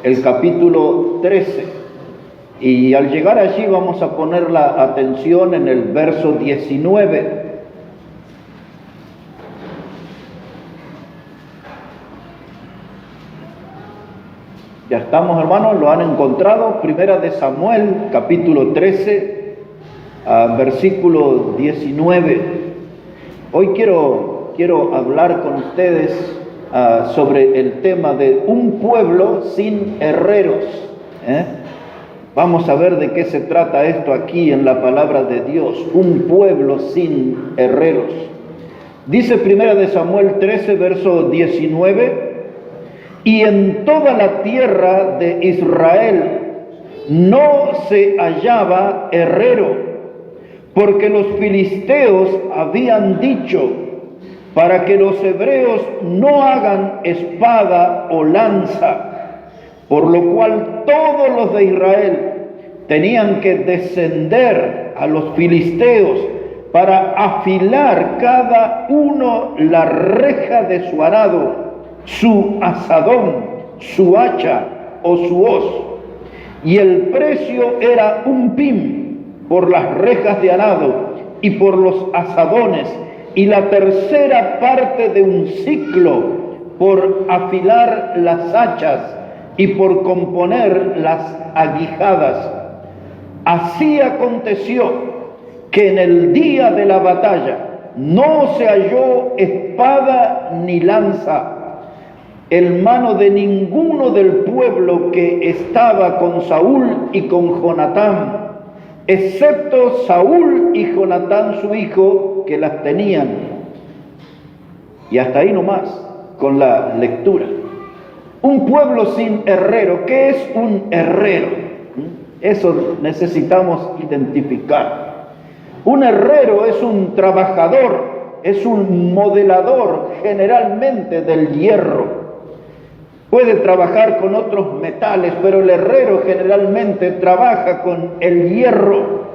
el capítulo 13. Y al llegar allí vamos a poner la atención en el verso 19. Ya estamos, hermanos, lo han encontrado. Primera de Samuel, capítulo 13, versículo 19. Hoy quiero hablar con ustedes sobre el tema de un pueblo sin herreros. Vamos a ver de qué se trata esto aquí en la palabra de Dios. Un pueblo sin herreros. Dice Primera de Samuel 13, verso 19. Y en toda la tierra de Israel no se hallaba herrero, porque los filisteos habían dicho, para que los hebreos no hagan espada o lanza, por lo cual todos los de Israel tenían que descender a los filisteos para afilar cada uno la reja de su arado, su azadón, su hacha o su hoz, y el precio era un pim por las rejas de arado y por los azadones, y la tercera parte de un siclo por afilar las hachas y por componer las aguijadas. Así aconteció que en el día de la batalla no se halló espada ni lanza en mano de ninguno del pueblo que estaba con Saúl y con Jonatán, excepto Saúl y Jonatán su hijo, que las tenían. Y hasta ahí nomás con la lectura. Un pueblo sin herrero. ¿Qué es un herrero? Eso necesitamos identificar. Un herrero es un trabajador, es un modelador generalmente del hierro. Puede trabajar con otros metales, pero el herrero generalmente trabaja con el hierro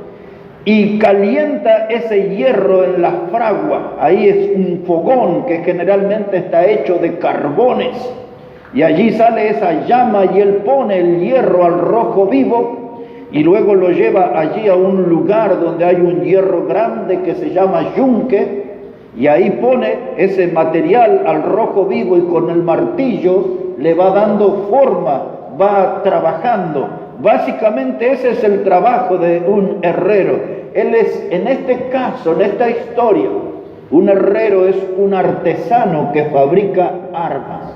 y calienta ese hierro en la fragua. Ahí es un fogón que generalmente está hecho de carbones, y allí sale esa llama y él pone el hierro al rojo vivo y luego lo lleva allí a un lugar donde hay un hierro grande que se llama yunque, y ahí pone ese material al rojo vivo y con el martillo le va dando forma, va trabajando. Básicamente ese es el trabajo de un herrero. Él es, en este caso, en esta historia, un herrero es un artesano que fabrica armas.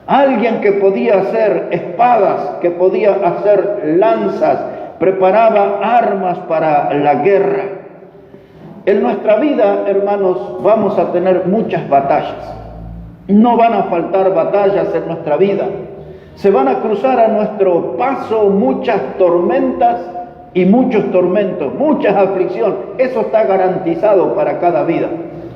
Alguien que podía hacer espadas, que podía hacer lanzas, preparaba armas para la guerra. En nuestra vida, hermanos, vamos a tener muchas batallas. No van a faltar batallas en nuestra vida. Se van a cruzar a nuestro paso muchas tormentas y muchos tormentos, muchas aflicciones. Eso está garantizado para cada vida.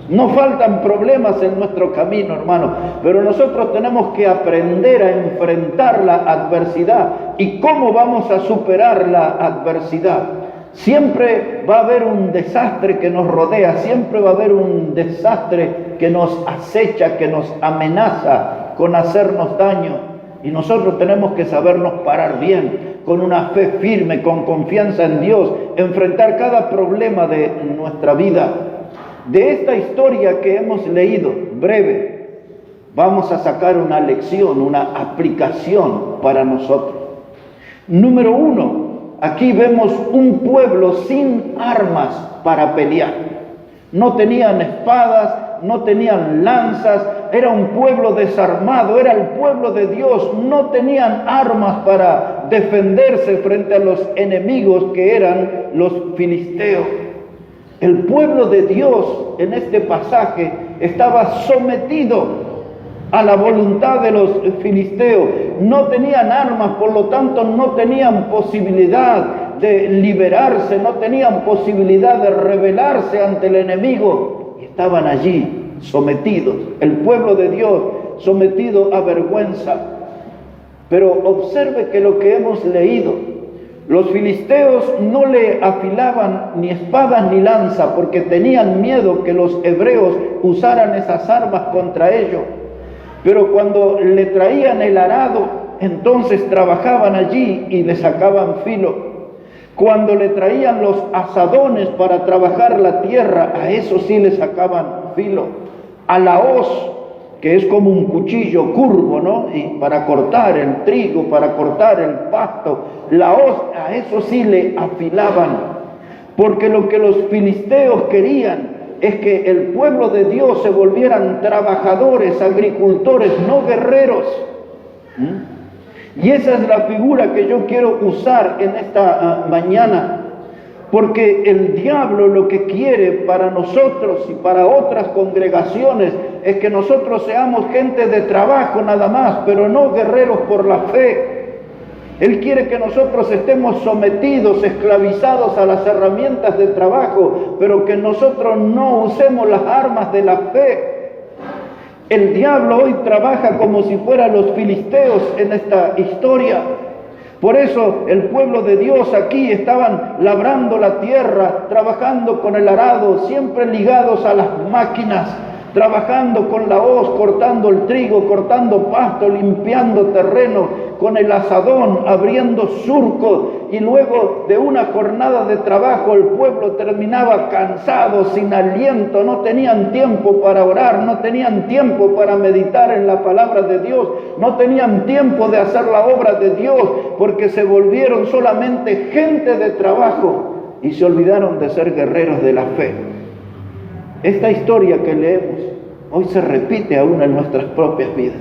No faltan problemas en nuestro camino, hermano, pero nosotros tenemos que aprender a enfrentar la adversidad. ¿Y cómo vamos a superar la adversidad? Siempre va a haber un desastre que nos rodea, siempre va a haber un desastre que nos acecha, que nos amenaza con hacernos daño. Y nosotros tenemos que sabernos parar bien, con una fe firme, con confianza en Dios, enfrentar cada problema de nuestra vida. De esta historia que hemos leído, breve, vamos a sacar una lección, una aplicación para nosotros. Número 1. Aquí vemos un pueblo sin armas para pelear. No tenían espadas, no tenían lanzas, era un pueblo desarmado, era el pueblo de Dios. No tenían armas para defenderse frente a los enemigos que eran los filisteos. El pueblo de Dios en este pasaje estaba sometido a la voluntad de los filisteos. No tenían armas, por lo tanto no tenían posibilidad de liberarse, no tenían posibilidad de rebelarse ante el enemigo. Y estaban allí sometidos, el pueblo de Dios sometido a vergüenza. Pero observe que lo que hemos leído, los filisteos no le afilaban ni espadas ni lanza porque tenían miedo que los hebreos usaran esas armas contra ellos. Pero cuando le traían el arado, entonces trabajaban allí y le sacaban filo. Cuando le traían los azadones para trabajar la tierra, a eso sí le sacaban filo. A la hoz, que es como un cuchillo curvo, ¿no? Y para cortar el trigo, para cortar el pasto, la hoz, a eso sí le afilaban. Porque lo que los filisteos querían es que el pueblo de Dios se volvieran trabajadores, agricultores, no guerreros. Y esa es la figura que yo quiero usar en esta mañana. Porque el diablo lo que quiere para nosotros y para otras congregaciones es que nosotros seamos gente de trabajo nada más, pero no guerreros por la fe. Él quiere que nosotros estemos sometidos, esclavizados a las herramientas de trabajo, pero que nosotros no usemos las armas de la fe. El diablo hoy trabaja como si fueran los filisteos en esta historia. Por eso el pueblo de Dios aquí estaban labrando la tierra, trabajando con el arado, siempre ligados a las máquinas, trabajando con la hoz, cortando el trigo, cortando pasto, limpiando terreno, con el azadón, abriendo surcos, y luego de una jornada de trabajo el pueblo terminaba cansado, sin aliento, no tenían tiempo para orar, no tenían tiempo para meditar en la palabra de Dios, no tenían tiempo de hacer la obra de Dios, porque se volvieron solamente gente de trabajo y se olvidaron de ser guerreros de la fe. Esta historia que leemos hoy se repite aún en nuestras propias vidas.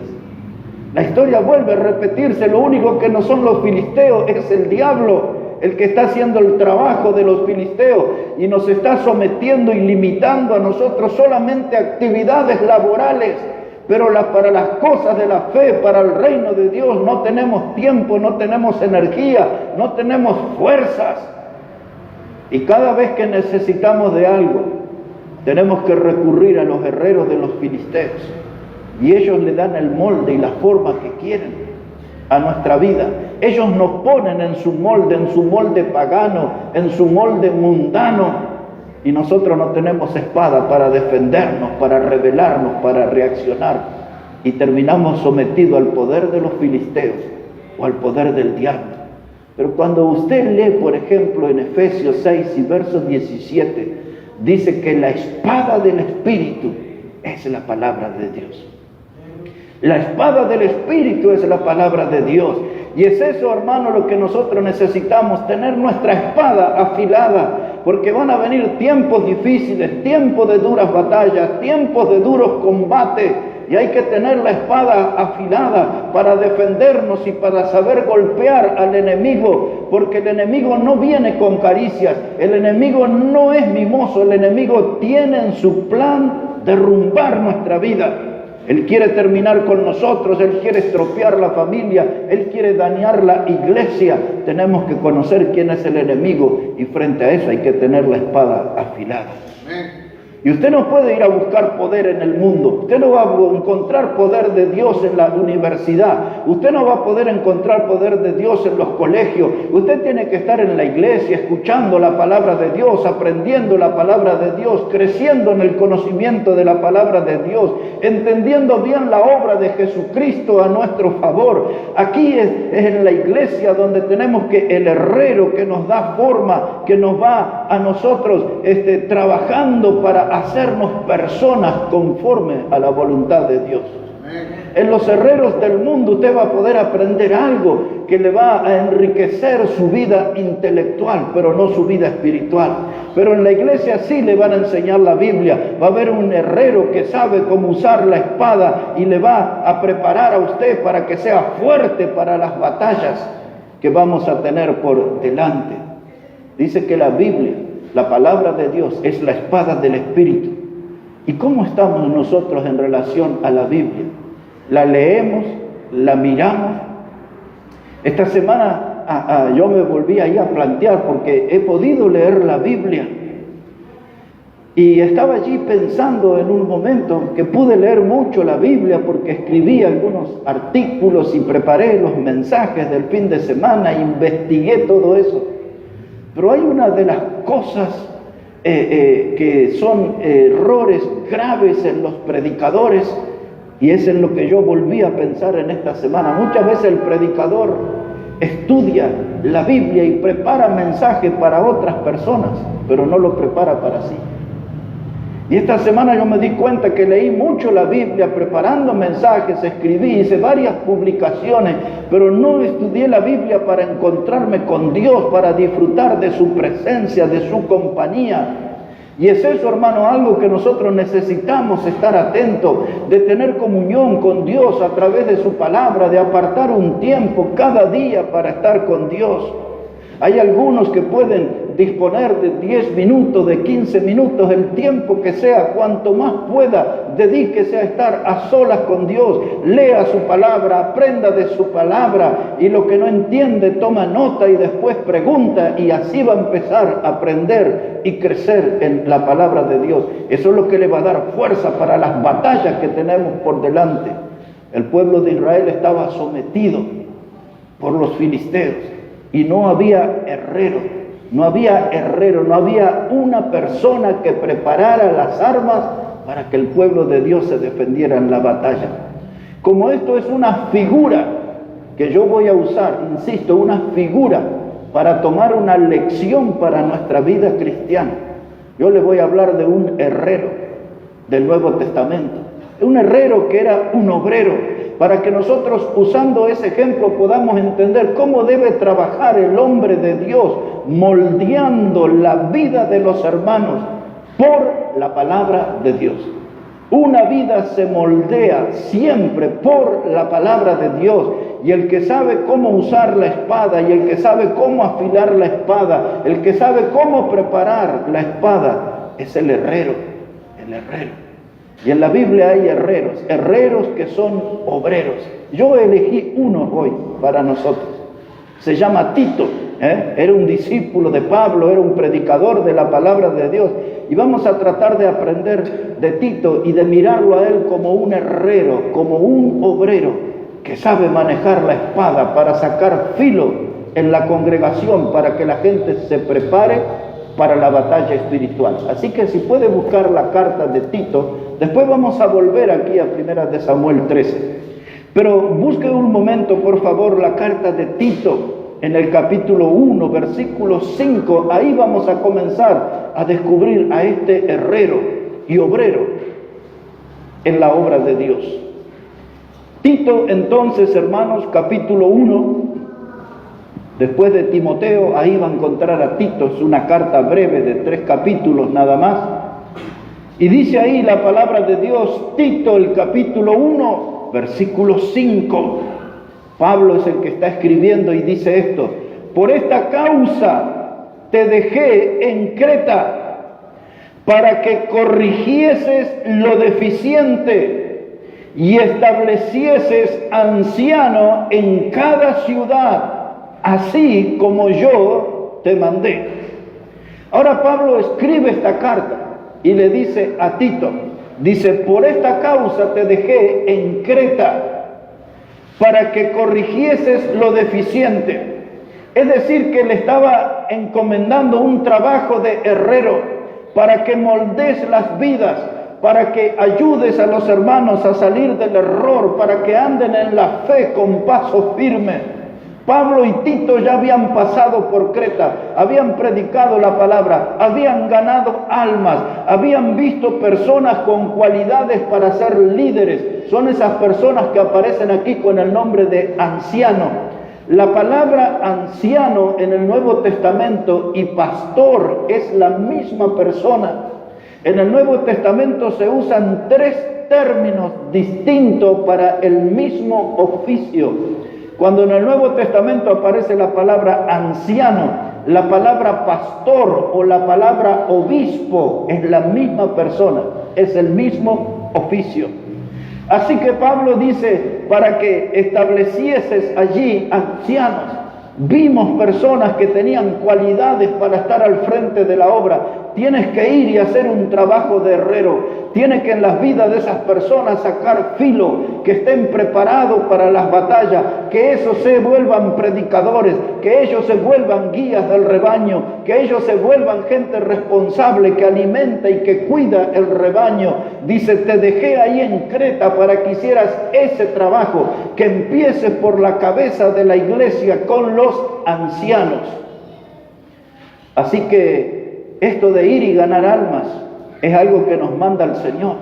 La historia vuelve a repetirse. Lo único que no son los filisteos es el diablo, el que está haciendo el trabajo de los filisteos y nos está sometiendo y limitando a nosotros solamente actividades laborales. Pero para las cosas de la fe, para el reino de Dios, no tenemos tiempo, no tenemos energía, no tenemos fuerzas. Y cada vez que necesitamos de algo, tenemos que recurrir a los guerreros de los filisteos. Y ellos le dan el molde y la forma que quieren a nuestra vida. Ellos nos ponen en su molde pagano, en su molde mundano. Y nosotros no tenemos espada para defendernos, para rebelarnos, para reaccionar. Y terminamos sometidos al poder de los filisteos o al poder del diablo. Pero cuando usted lee, por ejemplo, en Efesios 6 y versos 17, dice que la espada del Espíritu es la palabra de Dios. La espada del Espíritu es la palabra de Dios. Y es eso, hermano, lo que nosotros necesitamos, tener nuestra espada afilada, porque van a venir tiempos difíciles, tiempos de duras batallas, tiempos de duros combates, y hay que tener la espada afilada para defendernos y para saber golpear al enemigo, porque el enemigo no viene con caricias, el enemigo no es mimoso, el enemigo tiene en su plan derrumbar nuestra vida. Él quiere terminar con nosotros, Él quiere estropear la familia, Él quiere dañar la iglesia. Tenemos que conocer quién es el enemigo y frente a eso hay que tener la espada afilada. Y usted no puede ir a buscar poder en el mundo. Usted no va a encontrar poder de Dios en la universidad. Usted no va a poder encontrar poder de Dios en los colegios. Usted tiene que estar en la iglesia, escuchando la palabra de Dios, aprendiendo la palabra de Dios, creciendo en el conocimiento de la palabra de Dios, entendiendo bien la obra de Jesucristo a nuestro favor. Aquí es en la iglesia donde tenemos que el herrero que nos da forma, que nos va a nosotros trabajando para hacernos personas conforme a la voluntad de Dios. En los herreros del mundo usted va a poder aprender algo que le va a enriquecer su vida intelectual, pero no su vida espiritual. Pero en la iglesia sí le van a enseñar la Biblia. Va a haber un herrero que sabe cómo usar la espada y le va a preparar a usted para que sea fuerte para las batallas que vamos a tener por delante. Dice que la Biblia, la palabra de Dios, es la espada del Espíritu. ¿Y cómo estamos nosotros en relación a la Biblia? ¿La leemos? ¿La miramos? Esta semana yo me volví ahí a plantear porque he podido leer la Biblia. Y estaba allí pensando en un momento que pude leer mucho la Biblia porque escribí algunos artículos y preparé los mensajes del fin de semana, investigué todo eso. Pero hay una de las cosas que son errores graves en los predicadores, Y es en lo que yo volví a pensar en esta semana. Muchas veces el predicador estudia la Biblia y prepara mensajes para otras personas, pero no lo prepara para sí. Y esta semana yo me di cuenta que leí mucho la Biblia, preparando mensajes, escribí, hice varias publicaciones, pero no estudié la Biblia para encontrarme con Dios, para disfrutar de su presencia, de su compañía. Y es eso, hermano, algo que nosotros necesitamos estar atentos, de tener comunión con Dios a través de su palabra, de apartar un tiempo cada día para estar con Dios. Hay algunos que pueden disponer de 10 minutos, de 15 minutos, el tiempo que sea, cuanto más pueda, dedíquese a estar a solas con Dios, lea su palabra, aprenda de su palabra, y lo que no entiende toma nota y después pregunta, y así va a empezar a aprender y crecer en la palabra de Dios. Eso es lo que le va a dar fuerza para las batallas que tenemos por delante. El pueblo de Israel estaba sometido por los filisteos y no había herrero, no había una persona que preparara las armas para que el pueblo de Dios se defendiera en la batalla. Como esto es una figura que yo voy a usar, insisto, una figura para tomar una lección para nuestra vida cristiana, yo le voy a hablar de un herrero del Nuevo Testamento, un herrero que era un obrero, para que nosotros, usando ese ejemplo, podamos entender cómo debe trabajar el hombre de Dios, moldeando la vida de los hermanos por la palabra de Dios. Una vida se moldea siempre por la palabra de Dios, y el que sabe cómo usar la espada, y el que sabe cómo afilar la espada, el que sabe cómo preparar la espada, es el herrero, el herrero. Y en la Biblia hay herreros que son obreros. Yo elegí uno hoy para nosotros. Se llama Tito, era un discípulo de Pablo, era un predicador de la palabra de Dios. Y vamos a tratar de aprender de Tito y de mirarlo a él como un herrero, como un obrero que sabe manejar la espada para sacar filo en la congregación, para que la gente se prepare para la batalla espiritual. Así que si puede buscar la carta de Tito, después vamos a volver aquí a 1 de Samuel 13. Pero busque un momento, por favor, la carta de Tito en el capítulo 1, versículo 5. Ahí vamos a comenzar a descubrir a este herrero y obrero en la obra de Dios. Tito, entonces, hermanos, capítulo 1. Después de Timoteo, ahí va a encontrar a Tito, es una carta breve de 3 capítulos nada más. Y dice ahí la palabra de Dios, Tito, el capítulo 1, versículo 5. Pablo es el que está escribiendo y dice esto: por esta causa te dejé en Creta, para que corrigieses lo deficiente y establecieses anciano en cada ciudad, así como yo te mandé. Ahora Pablo escribe esta carta y le dice a Tito, dice, por esta causa te dejé en Creta, para que corrigieses lo deficiente. Es decir, que le estaba encomendando un trabajo de herrero, para que moldees las vidas, para que ayudes a los hermanos a salir del error, para que anden en la fe con paso firme. Pablo y Tito ya habían pasado por Creta, habían predicado la palabra, habían ganado almas, habían visto personas con cualidades para ser líderes. Son esas personas que aparecen aquí con el nombre de anciano. La palabra anciano en el Nuevo Testamento y pastor es la misma persona. En el Nuevo Testamento se usan 3 términos distintos para el mismo oficio. Cuando en el Nuevo Testamento aparece la palabra anciano, la palabra pastor o la palabra obispo es la misma persona, es el mismo oficio. Así que Pablo dice, para que establecieses allí ancianos. Vimos personas que tenían cualidades para estar al frente de la obra. Tienes que ir y hacer un trabajo de herrero. tiene que en las vidas de esas personas sacar filo, que estén preparados para las batallas, que esos se vuelvan predicadores, que ellos se vuelvan guías del rebaño, que ellos se vuelvan gente responsable que alimenta y que cuida el rebaño. Dice, te dejé ahí en Creta para que hicieras ese trabajo, que empieces por la cabeza de la iglesia con los ancianos. Así que esto de ir y ganar almas es algo que nos manda el Señor,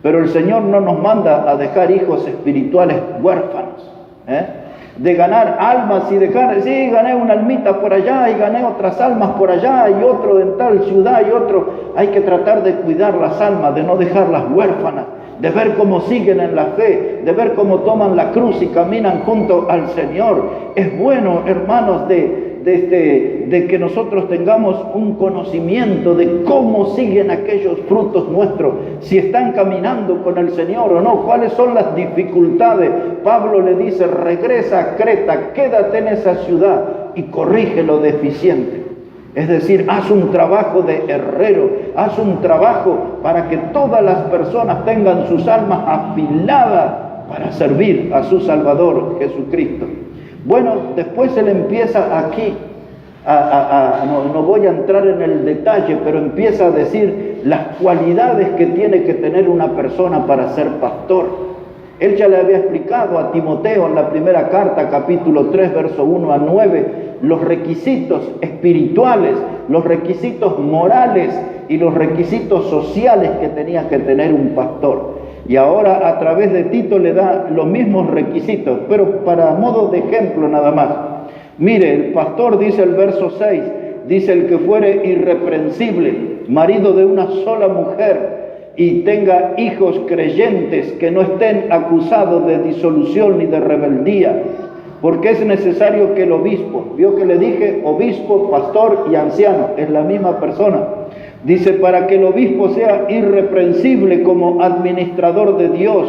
pero el Señor no nos manda a dejar hijos espirituales huérfanos, de ganar almas y dejar, sí, gané una almita por allá y gané otras almas por allá y otro en tal ciudad y otro. Hay que tratar de cuidar las almas, de no dejarlas huérfanas, de ver cómo siguen en la fe, de ver cómo toman la cruz y caminan junto al Señor. Es bueno, hermanos, de que nosotros tengamos un conocimiento de cómo siguen aquellos frutos nuestros, si están caminando con el Señor o no, cuáles son las dificultades. Pablo le dice, regresa a Creta, quédate en esa ciudad y corrige lo deficiente. Es decir, haz un trabajo de herrero, haz un trabajo para que todas las personas tengan sus almas afiladas para servir a su Salvador Jesucristo. Bueno, después él empieza aquí, no voy a entrar en el detalle, pero empieza a decir las cualidades que tiene que tener una persona para ser pastor. Él ya le había explicado a Timoteo en la primera carta, capítulo 3, verso 1 a 9, los requisitos espirituales, los requisitos morales y los requisitos sociales que tenía que tener un pastor. Y ahora a través de Tito le da los mismos requisitos, pero para modo de ejemplo nada más. Mire, el pastor, dice el verso 6, dice el que fuere irreprensible, marido de una sola mujer, y tenga hijos creyentes que no estén acusados de disolución ni de rebeldía, porque es necesario que el obispo, vio que le dije obispo, pastor y anciano, es la misma persona. Dice, para que el obispo sea irreprensible como administrador de Dios,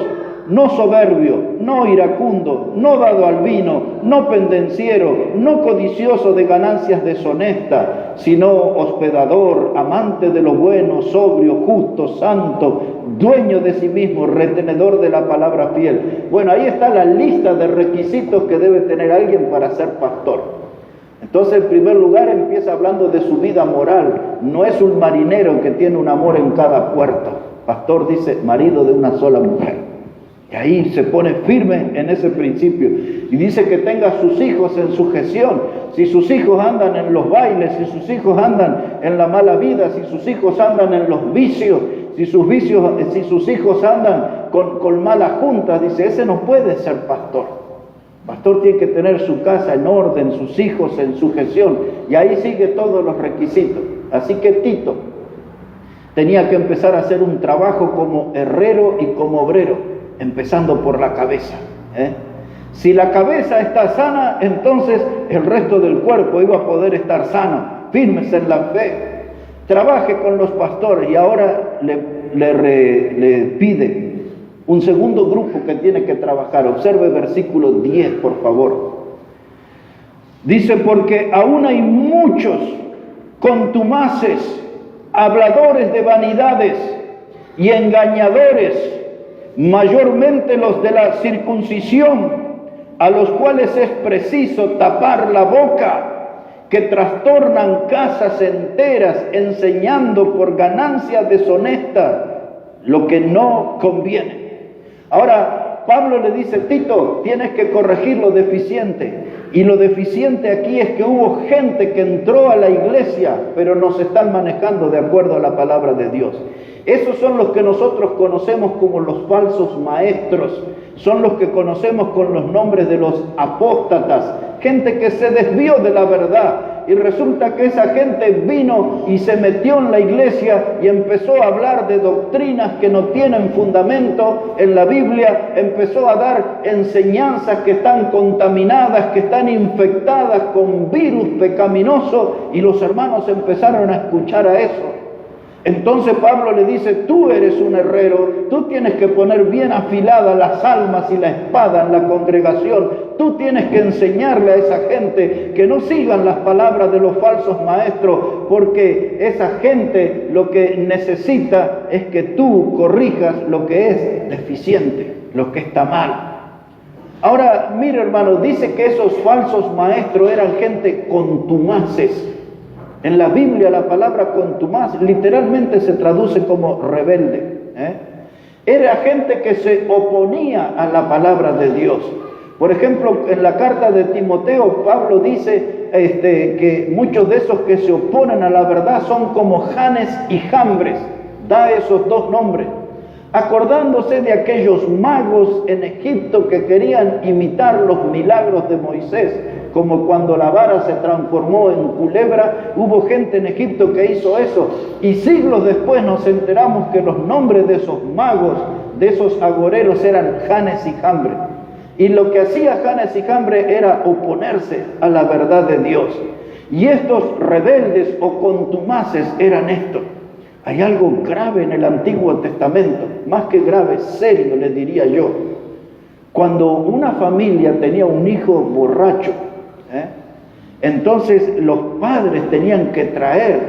no soberbio, no iracundo, no dado al vino, no pendenciero, no codicioso de ganancias deshonestas, sino hospedador, amante de lo bueno, sobrio, justo, santo, dueño de sí mismo, retenedor de la palabra fiel. Bueno, ahí está la lista de requisitos que debe tener alguien para ser pastor. Entonces, en primer lugar, empieza hablando de su vida moral. No es un marinero que tiene un amor en cada puerto. Pastor dice, marido de una sola mujer. Y ahí se pone firme en ese principio. Y dice que tenga a sus hijos en sujeción. Si sus hijos andan en los bailes, si sus hijos andan en la mala vida, si sus hijos andan en los vicios, si sus hijos andan con malas juntas, dice, ese no puede ser pastor. Pastor tiene que tener su casa en orden, sus hijos en sujeción, y ahí sigue todos los requisitos. Así que Tito tenía que empezar a hacer un trabajo como herrero y como obrero, empezando por la cabeza. Si la cabeza está sana, entonces el resto del cuerpo iba a poder estar sano, firmes en la fe. Trabaje con los pastores, y ahora le pide un segundo grupo que tiene que trabajar. Observe versículo 10, por favor. Dice, porque aún hay muchos contumaces, habladores de vanidades y engañadores, mayormente los de la circuncisión, a los cuales es preciso tapar la boca, que trastornan casas enteras, enseñando por ganancia deshonesta lo que no conviene. Ahora, Pablo le dice, Tito, tienes que corregir lo deficiente. Y lo deficiente aquí es que hubo gente que entró a la iglesia, pero no se están manejando de acuerdo a la palabra de Dios. Esos son los que nosotros conocemos como los falsos maestros. Son los que conocemos con los nombres de los apóstatas. Gente que se desvió de la verdad. Y resulta que esa gente vino y se metió en la iglesia y empezó a hablar de doctrinas que no tienen fundamento en la Biblia, empezó a dar enseñanzas que están contaminadas, que están infectadas con virus pecaminoso, y los hermanos empezaron a escuchar a eso. Entonces Pablo le dice, tú eres un herrero, tú tienes que poner bien afiladas las almas y la espada en la congregación, tú tienes que enseñarle a esa gente que no sigan las palabras de los falsos maestros, porque esa gente lo que necesita es que tú corrijas lo que es deficiente, lo que está mal. Ahora, mire hermano, dice que esos falsos maestros eran gente contumaces. En la Biblia la palabra contumaz literalmente se traduce como rebelde. Era gente que se oponía a la palabra de Dios. Por ejemplo, en la carta de Timoteo, Pablo dice que muchos de esos que se oponen a la verdad son como Janes y Jambres. Da esos dos nombres. Acordándose de aquellos magos en Egipto que querían imitar los milagros de Moisés, como cuando la vara se transformó en culebra, hubo gente en Egipto que hizo eso, y siglos después nos enteramos que los nombres de esos magos, de esos agoreros, eran Janes y Jambres. Y lo que hacía Janes y Jambres era oponerse a la verdad de Dios. Y estos rebeldes o contumaces eran estos. Hay algo grave en el Antiguo Testamento, más que grave, serio, le diría yo. Cuando una familia tenía un hijo borracho, entonces los padres tenían que traer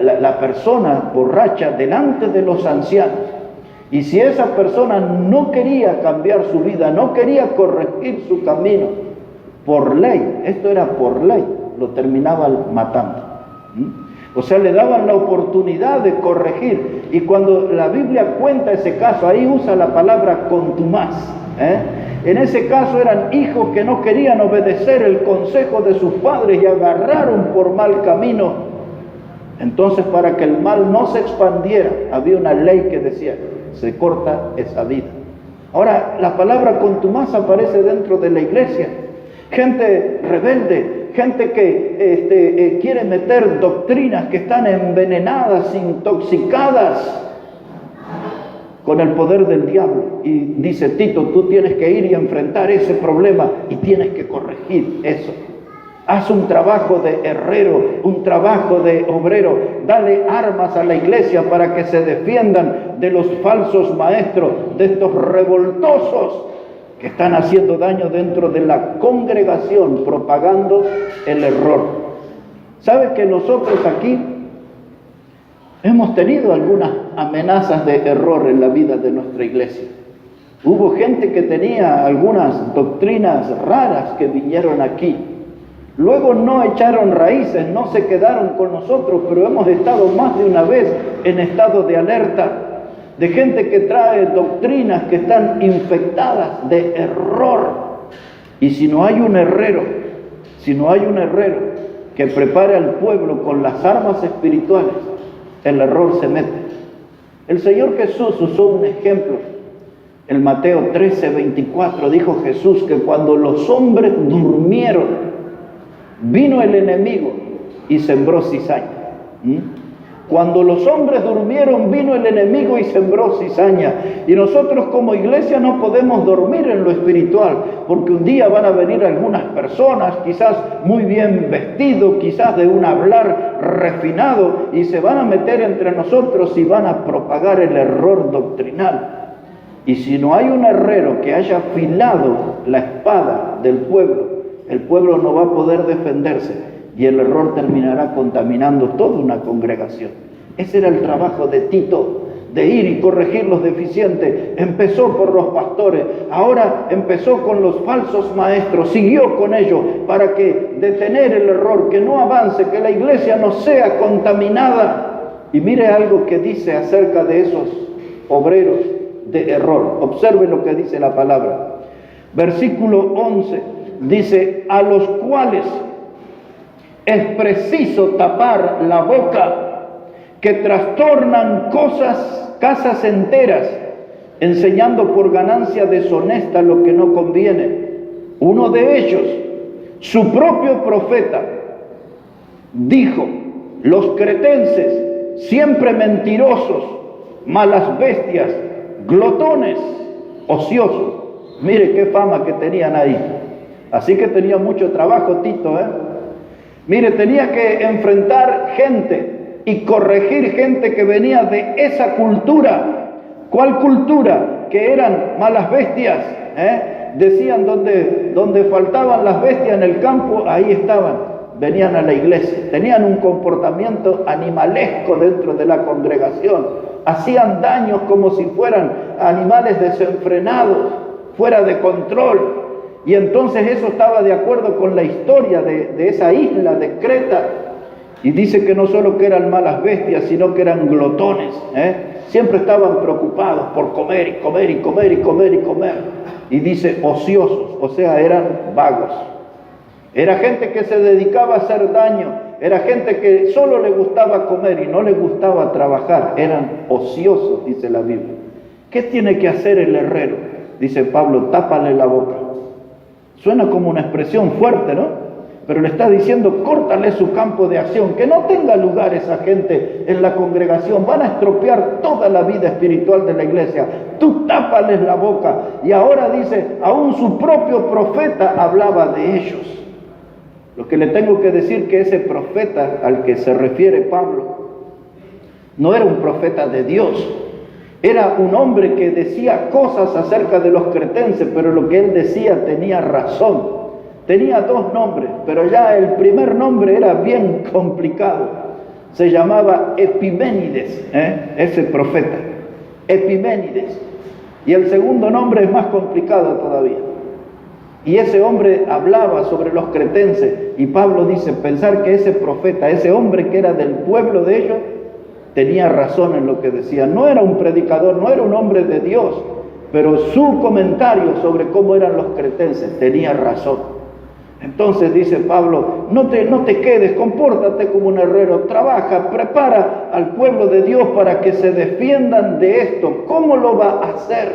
la persona borracha delante de los ancianos. Y si esa persona no quería cambiar su vida, no quería corregir su camino, por ley, esto era por ley, lo terminaban matando. O sea, le daban la oportunidad de corregir. Y cuando la Biblia cuenta ese caso, ahí usa la palabra contumaz. En ese caso eran hijos que no querían obedecer el consejo de sus padres y agarraron por mal camino. Entonces, para que el mal no se expandiera, había una ley que decía, se corta esa vida. Ahora, la palabra contumaz aparece dentro de la iglesia. Gente rebelde, gente que quiere meter doctrinas que están envenenadas, intoxicadas con el poder del diablo. Y dice Tito, tú tienes que ir y enfrentar ese problema y tienes que corregir eso. Haz un trabajo de herrero, un trabajo de obrero. Dale armas a la iglesia para que se defiendan de los falsos maestros, de estos revoltosos que están haciendo daño dentro de la congregación, propagando el error. ¿Sabe que nosotros aquí hemos tenido algunas amenazas de error en la vida de nuestra iglesia? Hubo gente que tenía algunas doctrinas raras que vinieron aquí. Luego no echaron raíces, no se quedaron con nosotros, pero hemos estado más de una vez en estado de alerta, de gente que trae doctrinas que están infectadas de error. Y si no hay un herrero que prepare al pueblo con las armas espirituales, el error se mete. El Señor Jesús usó un ejemplo. En Mateo 13:24 dijo Jesús que cuando los hombres durmieron, vino el enemigo y sembró cizaña. Cuando los hombres durmieron, vino el enemigo y sembró cizaña. Y nosotros como iglesia no podemos dormir en lo espiritual, porque un día van a venir algunas personas, quizás muy bien vestidos, quizás de un hablar refinado, y se van a meter entre nosotros y van a propagar el error doctrinal. Y si no hay un herrero que haya afilado la espada del pueblo, el pueblo no va a poder defenderse y el error terminará contaminando toda una congregación. Ese era el trabajo de Tito, de ir y corregir los deficientes. Empezó por los pastores, ahora empezó con los falsos maestros, siguió con ellos para que detener el error, que no avance, que la iglesia no sea contaminada. Y mire algo que dice acerca de esos obreros de error. Observe lo que dice la palabra. Versículo 11 dice, a los cuales es preciso tapar la boca, que trastornan casas enteras, enseñando por ganancia deshonesta lo que no conviene. Uno de ellos, su propio profeta, dijo, los cretenses, siempre mentirosos, malas bestias, glotones, ociosos. Mire qué fama que tenían ahí. Así que tenía mucho trabajo Tito, Mire, tenía que enfrentar gente y corregir gente que venía de esa cultura. ¿Cuál cultura? Que eran malas bestias, Decían donde faltaban las bestias en el campo, ahí estaban, venían a la iglesia, tenían un comportamiento animalesco dentro de la congregación, hacían daños como si fueran animales desenfrenados, fuera de control. Y entonces eso estaba de acuerdo con la historia de esa isla de Creta. Y dice que no solo que eran malas bestias, sino que eran glotones, Siempre estaban preocupados por comer y comer y comer y comer y comer. Y dice ociosos, o sea, eran vagos. Era gente que se dedicaba a hacer daño, era gente que solo le gustaba comer y no le gustaba trabajar. Eran ociosos, dice la Biblia. ¿Qué tiene que hacer el herrero? Dice Pablo, tápale la boca. Suena como una expresión fuerte, ¿no? Pero le está diciendo, córtale su campo de acción, que no tenga lugar esa gente en la congregación, van a estropear toda la vida espiritual de la iglesia. Tú tápales la boca. Y ahora dice, aún su propio profeta hablaba de ellos. Lo que le tengo que decir que ese profeta al que se refiere Pablo no era un profeta de Dios, era un hombre que decía cosas acerca de los cretenses, pero lo que él decía tenía razón. Tenía dos nombres, pero ya el primer nombre era bien complicado. Se llamaba Epiménides, ese profeta, Epiménides. Y el segundo nombre es más complicado todavía. Y ese hombre hablaba sobre los cretenses. Y Pablo dice, pensar que ese profeta, ese hombre que era del pueblo de ellos, tenía razón en lo que decía. No era un predicador, no era un hombre de Dios, pero su comentario sobre cómo eran los cretenses tenía razón. Entonces dice Pablo, no te quedes, compórtate como un herrero, trabaja, prepara al pueblo de Dios para que se defiendan de esto. ¿Cómo lo va a hacer?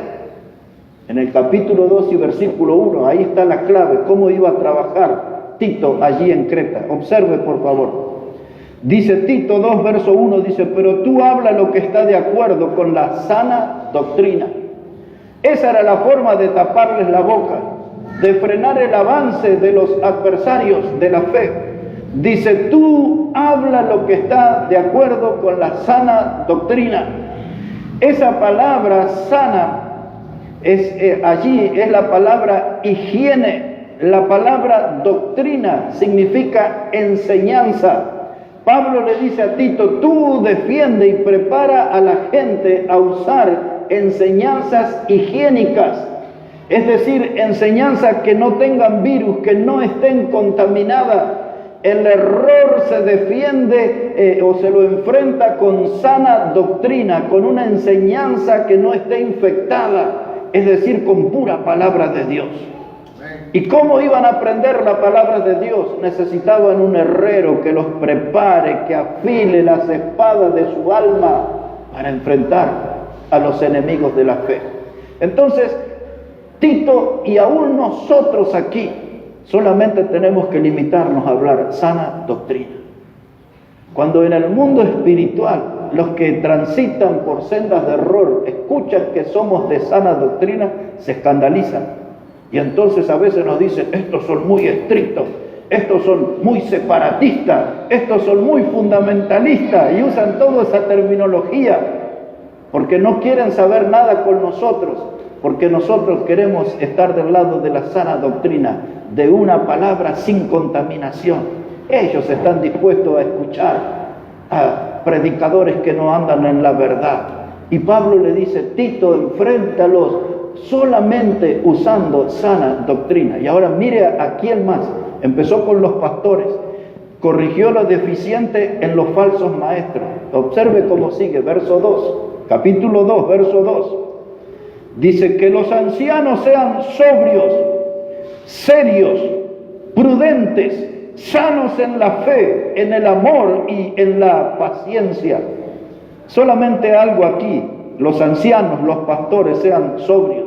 En el capítulo 2 y versículo 1, ahí está la clave, cómo iba a trabajar Tito allí en Creta. Observe por favor. Dice Tito 2, verso 1, dice, pero tú habla lo que está de acuerdo con la sana doctrina. Esa era la forma de taparles la boca, de frenar el avance de los adversarios de la fe. Dice, tú habla lo que está de acuerdo con la sana doctrina. Esa palabra sana allí es la palabra higiene. La palabra doctrina significa enseñanza. Pablo le dice a Tito, tú defiende y prepara a la gente a usar enseñanzas higiénicas. Es decir, enseñanzas que no tengan virus, que no estén contaminadas. El error se defiende o se lo enfrenta con sana doctrina, con una enseñanza que no esté infectada, es decir, con pura palabra de Dios. ¿Y cómo iban a aprender la palabra de Dios? Necesitaban un herrero que los prepare, que afile las espadas de su alma para enfrentar a los enemigos de la fe. Entonces, Tito y aún nosotros aquí solamente tenemos que limitarnos a hablar sana doctrina. Cuando en el mundo espiritual los que transitan por sendas de error escuchan que somos de sana doctrina, se escandalizan. Y entonces a veces nos dicen, estos son muy estrictos, estos son muy separatistas, estos son muy fundamentalistas, y usan toda esa terminología porque no quieren saber nada con nosotros, porque nosotros queremos estar del lado de la sana doctrina, de una palabra sin contaminación. Ellos están dispuestos a escuchar a predicadores que no andan en la verdad. Y Pablo le dice, Tito, enfréntalos solamente usando sana doctrina. Y ahora mire a quién más. Empezó con los pastores, corrigió lo deficiente en los falsos maestros. Observe cómo sigue, verso 2, capítulo 2, verso 2. Dice que los ancianos sean sobrios, serios, prudentes, sanos en la fe, en el amor y en la paciencia. Solamente algo aquí, los ancianos, los pastores sean sobrios.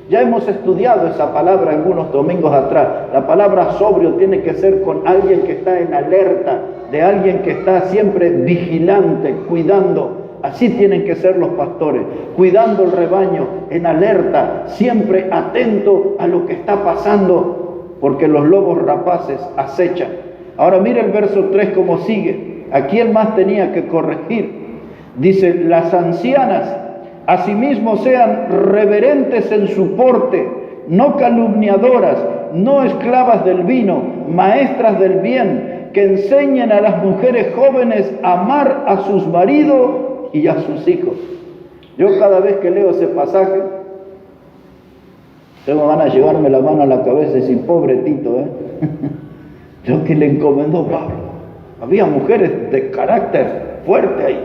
Ya hemos estudiado esa palabra algunos domingos atrás. La palabra sobrio tiene que ser con alguien que está en alerta, de alguien que está siempre vigilante, cuidando. Así tienen que ser los pastores, cuidando el rebaño, en alerta, siempre atento a lo que está pasando, porque los lobos rapaces acechan. Ahora mire el verso 3 como sigue. ¿a quién más tenía que corregir? Dice, las ancianas asimismo sean reverentes en su porte, no calumniadoras, no esclavas del vino, maestras del bien, que enseñen a las mujeres jóvenes a amar a sus maridos y a sus hijos. Yo cada vez que leo ese pasaje, tengo ganas de llevarme la mano a la cabeza y decir, pobre Tito, lo que le encomendó Pablo. Había mujeres de carácter fuerte ahí,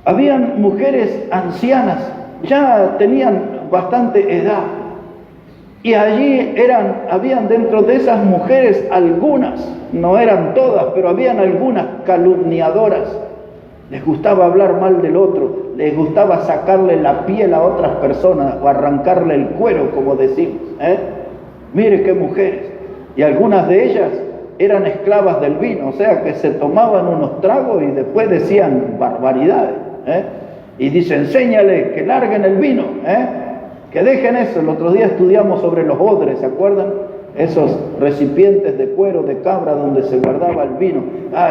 Habían mujeres ancianas, ya tenían bastante edad. Y allí habían dentro de esas mujeres algunas, no eran todas, pero habían algunas calumniadoras. Les gustaba hablar mal del otro, les gustaba sacarle la piel a otras personas o arrancarle el cuero, como decimos. Mire qué mujeres. Y algunas de ellas eran esclavas del vino, o sea que se tomaban unos tragos y después decían barbaridades. Y dice, enséñale que larguen el vino, que dejen eso. El otro día estudiamos sobre los odres, ¿se acuerdan? Esos recipientes de cuero de cabra donde se guardaba el vino.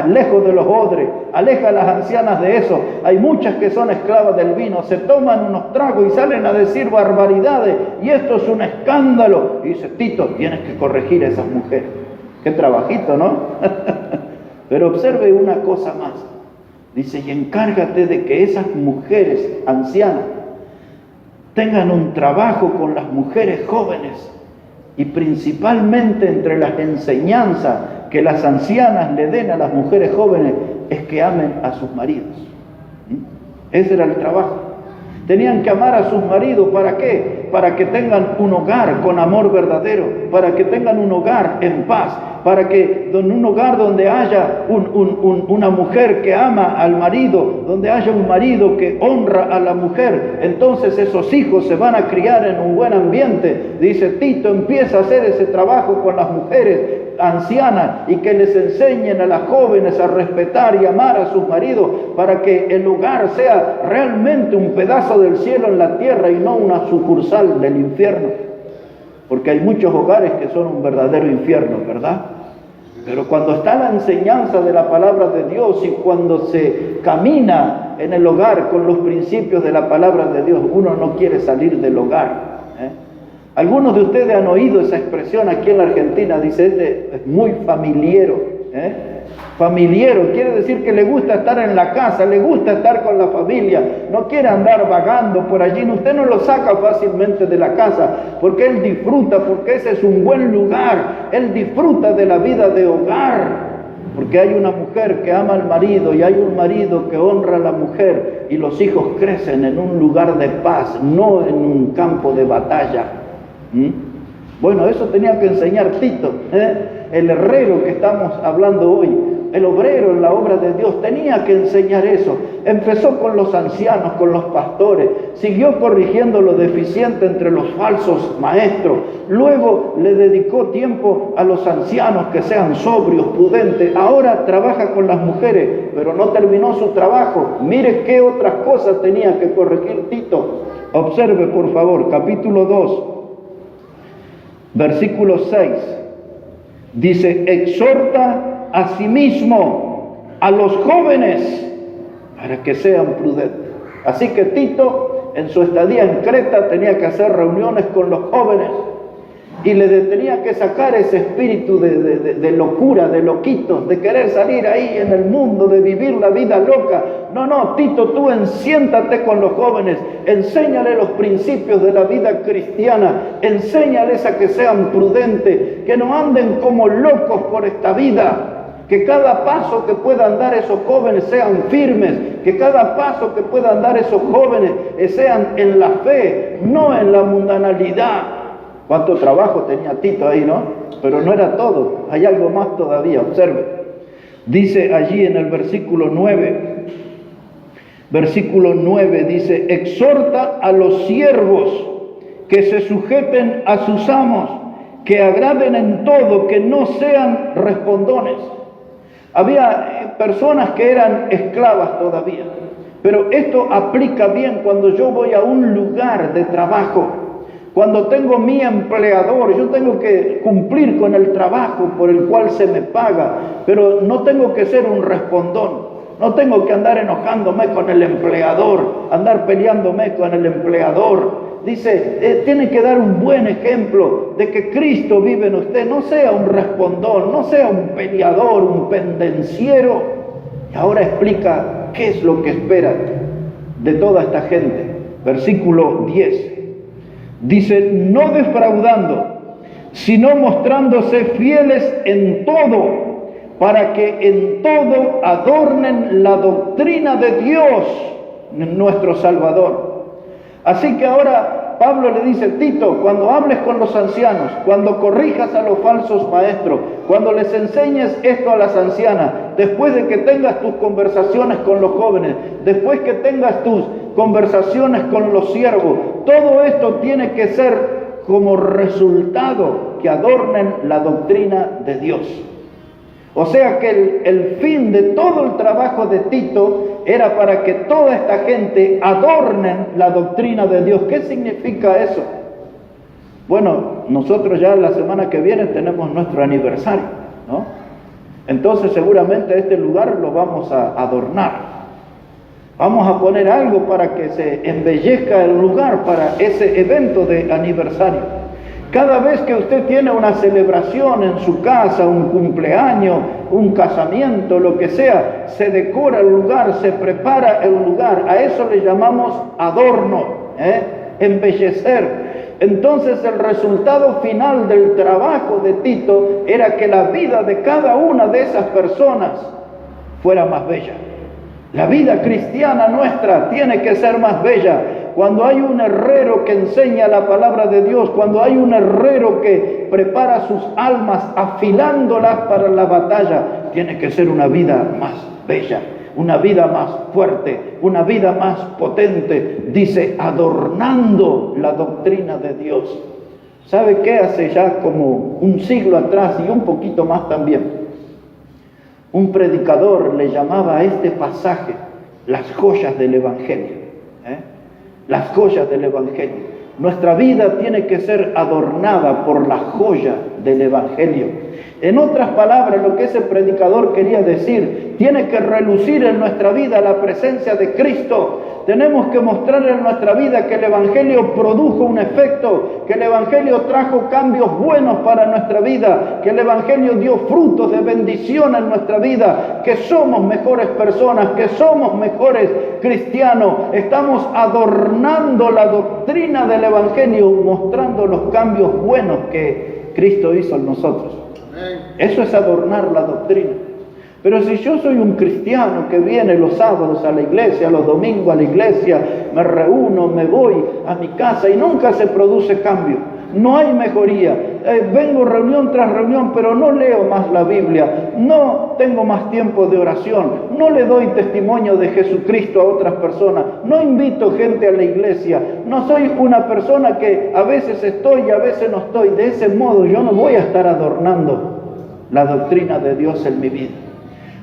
Lejos de los odres, aleja a las ancianas de eso. Hay muchas que son esclavas del vino, se toman unos tragos y salen a decir barbaridades, y esto es un escándalo. Y dice, Tito, tienes que corregir a esas mujeres. Qué trabajito, ¿no? Pero observe una cosa más. Dice, y encárgate de que esas mujeres ancianas tengan un trabajo con las mujeres jóvenes, y principalmente entre las enseñanzas que las ancianas le den a las mujeres jóvenes es que amen a sus maridos. Ese era el trabajo. Tenían que amar a sus maridos, ¿para qué? Para que tengan un hogar con amor verdadero, para que tengan un hogar en paz, para que en un hogar donde haya una mujer que ama al marido, donde haya un marido que honra a la mujer, entonces esos hijos se van a criar en un buen ambiente. Dice Tito, empieza a hacer ese trabajo con las mujeres ancianas y que les enseñen a las jóvenes a respetar y amar a sus maridos, para que el hogar sea realmente un pedazo del cielo en la tierra y no una sucursal del infierno. Porque hay muchos hogares que son un verdadero infierno, ¿verdad? Pero cuando está la enseñanza de la palabra de Dios y cuando se camina en el hogar con los principios de la palabra de Dios, uno no quiere salir del hogar. Algunos de ustedes han oído esa expresión aquí en la Argentina, dice, este es muy familiero. Familiero quiere decir que le gusta estar en la casa, le gusta estar con la familia, no quiere andar vagando por allí. Usted no lo saca fácilmente de la casa, porque él disfruta, porque ese es un buen lugar, él disfruta de la vida de hogar, porque hay una mujer que ama al marido y hay un marido que honra a la mujer, y los hijos crecen en un lugar de paz, no en un campo de batalla. Bueno, eso tenía que enseñar Tito, el herrero que estamos hablando hoy, el obrero en la obra de Dios, tenía que enseñar eso. Empezó con los ancianos, con los pastores, siguió corrigiendo lo deficiente entre los falsos maestros, luego le dedicó tiempo a los ancianos que sean sobrios, prudentes. Ahora trabaja con las mujeres, pero no terminó su trabajo. Mire qué otras cosas tenía que corregir Tito. Observe por favor, capítulo 2, versículo 6, dice, exhorta asimismo a los jóvenes para que sean prudentes. Así que Tito, en su estadía en Creta, tenía que hacer reuniones con los jóvenes y le tenía que sacar ese espíritu de locura, de loquitos, de querer salir ahí en el mundo, de vivir la vida loca. No, Tito, tú siéntate con los jóvenes, enséñale los principios de la vida cristiana, enséñales a que sean prudentes, que no anden como locos por esta vida, que cada paso que puedan dar esos jóvenes sean firmes, que cada paso que puedan dar esos jóvenes sean en la fe, no en la mundanalidad. Cuánto trabajo tenía Tito ahí, ¿no? Pero no era todo, hay algo más todavía, observe. Dice allí en el versículo 9, dice, exhorta a los siervos que se sujeten a sus amos, que agraden en todo, que no sean respondones. Había personas que eran esclavas todavía, pero esto aplica bien cuando yo voy a un lugar de trabajo. Cuando tengo mi empleador, yo tengo que cumplir con el trabajo por el cual se me paga, pero no tengo que ser un respondón. No tengo que andar enojándome con el empleador, andar peleándome con el empleador. Dice, tiene que dar un buen ejemplo de que Cristo vive en usted. No sea un respondón, no sea un peleador, un pendenciero. Y ahora explica qué es lo que espera de toda esta gente. Versículo 10. Dice, no defraudando, sino mostrándose fieles en todo, para que en todo adornen la doctrina de Dios, nuestro Salvador. Así que ahora Pablo le dice, Tito, cuando hables con los ancianos, cuando corrijas a los falsos maestros, cuando les enseñes esto a las ancianas, después de que tengas tus conversaciones con los jóvenes, después que tengas tus conversaciones con los siervos, todo esto tiene que ser como resultado que adornen la doctrina de Dios. O sea que el fin de todo el trabajo de Tito era para que toda esta gente adornen la doctrina de Dios. ¿Qué significa eso? Bueno, nosotros ya la semana que viene tenemos nuestro aniversario, ¿no? Entonces seguramente este lugar lo vamos a adornar. Vamos a poner algo para que se embellezca el lugar para ese evento de aniversario. Cada vez que usted tiene una celebración en su casa, un cumpleaños, un casamiento, lo que sea, se decora el lugar, se prepara el lugar. A eso le llamamos adorno, embellecer. Entonces el resultado final del trabajo de Tito era que la vida de cada una de esas personas fuera más bella. La vida cristiana nuestra tiene que ser más bella. Cuando hay un herrero que enseña la palabra de Dios, cuando hay un herrero que prepara sus almas afilándolas para la batalla, tiene que ser una vida más bella, una vida más fuerte, una vida más potente. Dice, adornando la doctrina de Dios. ¿Sabe qué? Hace ya como un siglo atrás y un poquito más también, un predicador le llamaba a este pasaje las joyas del Evangelio. Las joyas del Evangelio. Nuestra vida tiene que ser adornada por la joya del Evangelio. En otras palabras, lo que ese predicador quería decir, tiene que relucir en nuestra vida la presencia de Cristo. Tenemos que mostrar en nuestra vida que el Evangelio produjo un efecto, que el Evangelio trajo cambios buenos para nuestra vida, que el Evangelio dio frutos de bendición en nuestra vida, que somos mejores personas, que somos mejores cristianos. Estamos adornando la doctrina del Evangelio, mostrando los cambios buenos que Cristo hizo en nosotros. Eso es adornar la doctrina. Pero si yo soy un cristiano que viene los sábados a la iglesia, los domingos a la iglesia, me reúno, me voy a mi casa y nunca se produce cambio, no hay mejoría, vengo reunión tras reunión, pero no leo más la Biblia, no tengo más tiempo de oración, no le doy testimonio de Jesucristo a otras personas, no invito gente a la iglesia, no soy una persona que a veces estoy y a veces no estoy. De ese modo yo no voy a estar adornando la doctrina de Dios en mi vida.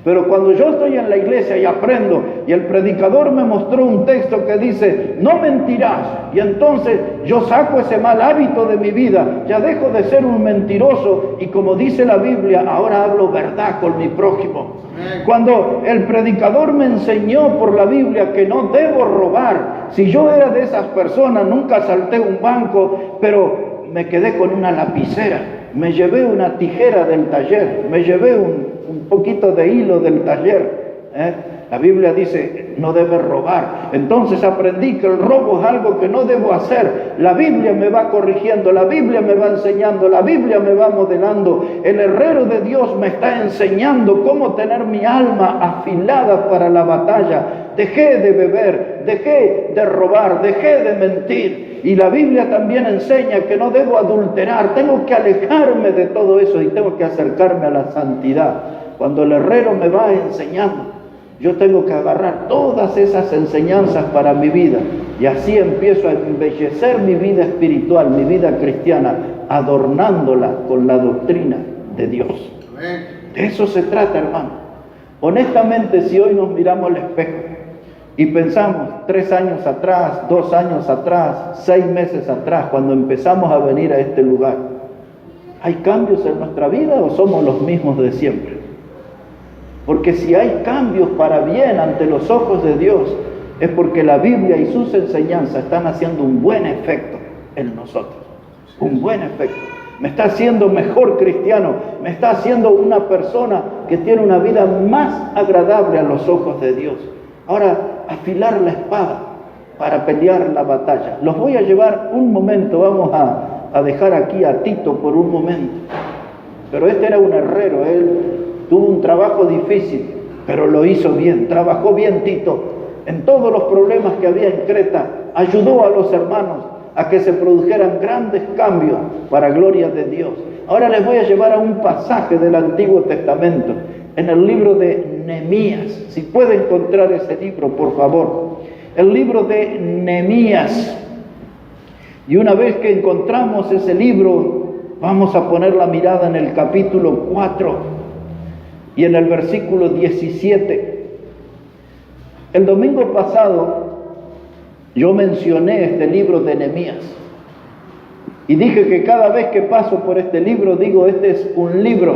Pero cuando yo estoy en la iglesia y aprendo, y el predicador me mostró un texto que dice, no mentirás, y entonces yo saco ese mal hábito de mi vida, ya dejo de ser un mentiroso, y como dice la Biblia, ahora hablo verdad con mi prójimo. Cuando el predicador me enseñó por la Biblia que no debo robar, si yo era de esas personas, nunca salté un banco, pero me quedé con una lapicera, me llevé una tijera del taller, me llevé un poquito de hilo del taller. La Biblia dice, no debes robar. Entonces aprendí que el robo es algo que no debo hacer. La Biblia me va corrigiendo, la Biblia me va enseñando, la Biblia me va modelando. El herrero de Dios me está enseñando cómo tener mi alma afilada para la batalla. Dejé de beber, dejé de robar, dejé de mentir. Y la Biblia también enseña que no debo adulterar. Tengo que alejarme de todo eso y tengo que acercarme a la santidad. Cuando el herrero me va enseñando, yo tengo que agarrar todas esas enseñanzas para mi vida. Y así empiezo a embellecer mi vida espiritual, mi vida cristiana, adornándola con la doctrina de Dios. De eso se trata, hermano. Honestamente, si hoy nos miramos al espejo, Y pensamos 3 años atrás, 2 años atrás, 6 meses atrás, cuando empezamos a venir a este lugar, ¿hay cambios en nuestra vida o somos los mismos de siempre? Porque si hay cambios para bien ante los ojos de Dios, es porque la Biblia y sus enseñanzas están haciendo un buen efecto en nosotros. Un buen efecto. Me está haciendo mejor cristiano, me está haciendo una persona que tiene una vida más agradable a los ojos de Dios. Ahora, afilar la espada para pelear la batalla. Los voy a llevar un momento, vamos a dejar aquí a Tito por un momento. Pero este era un herrero, él tuvo un trabajo difícil, pero lo hizo bien, trabajó bien Tito. En todos los problemas que había en Creta, ayudó a los hermanos a que se produjeran grandes cambios para gloria de Dios. Ahora les voy a llevar a un pasaje del Antiguo Testamento, en el libro de Nehemías. Si puede encontrar ese libro, por favor. El libro de Nehemías. Y una vez que encontramos ese libro, vamos a poner la mirada en el capítulo 4 y en el versículo 17. El domingo pasado yo mencioné este libro de Nehemías y dije que cada vez que paso por este libro digo, este es un libro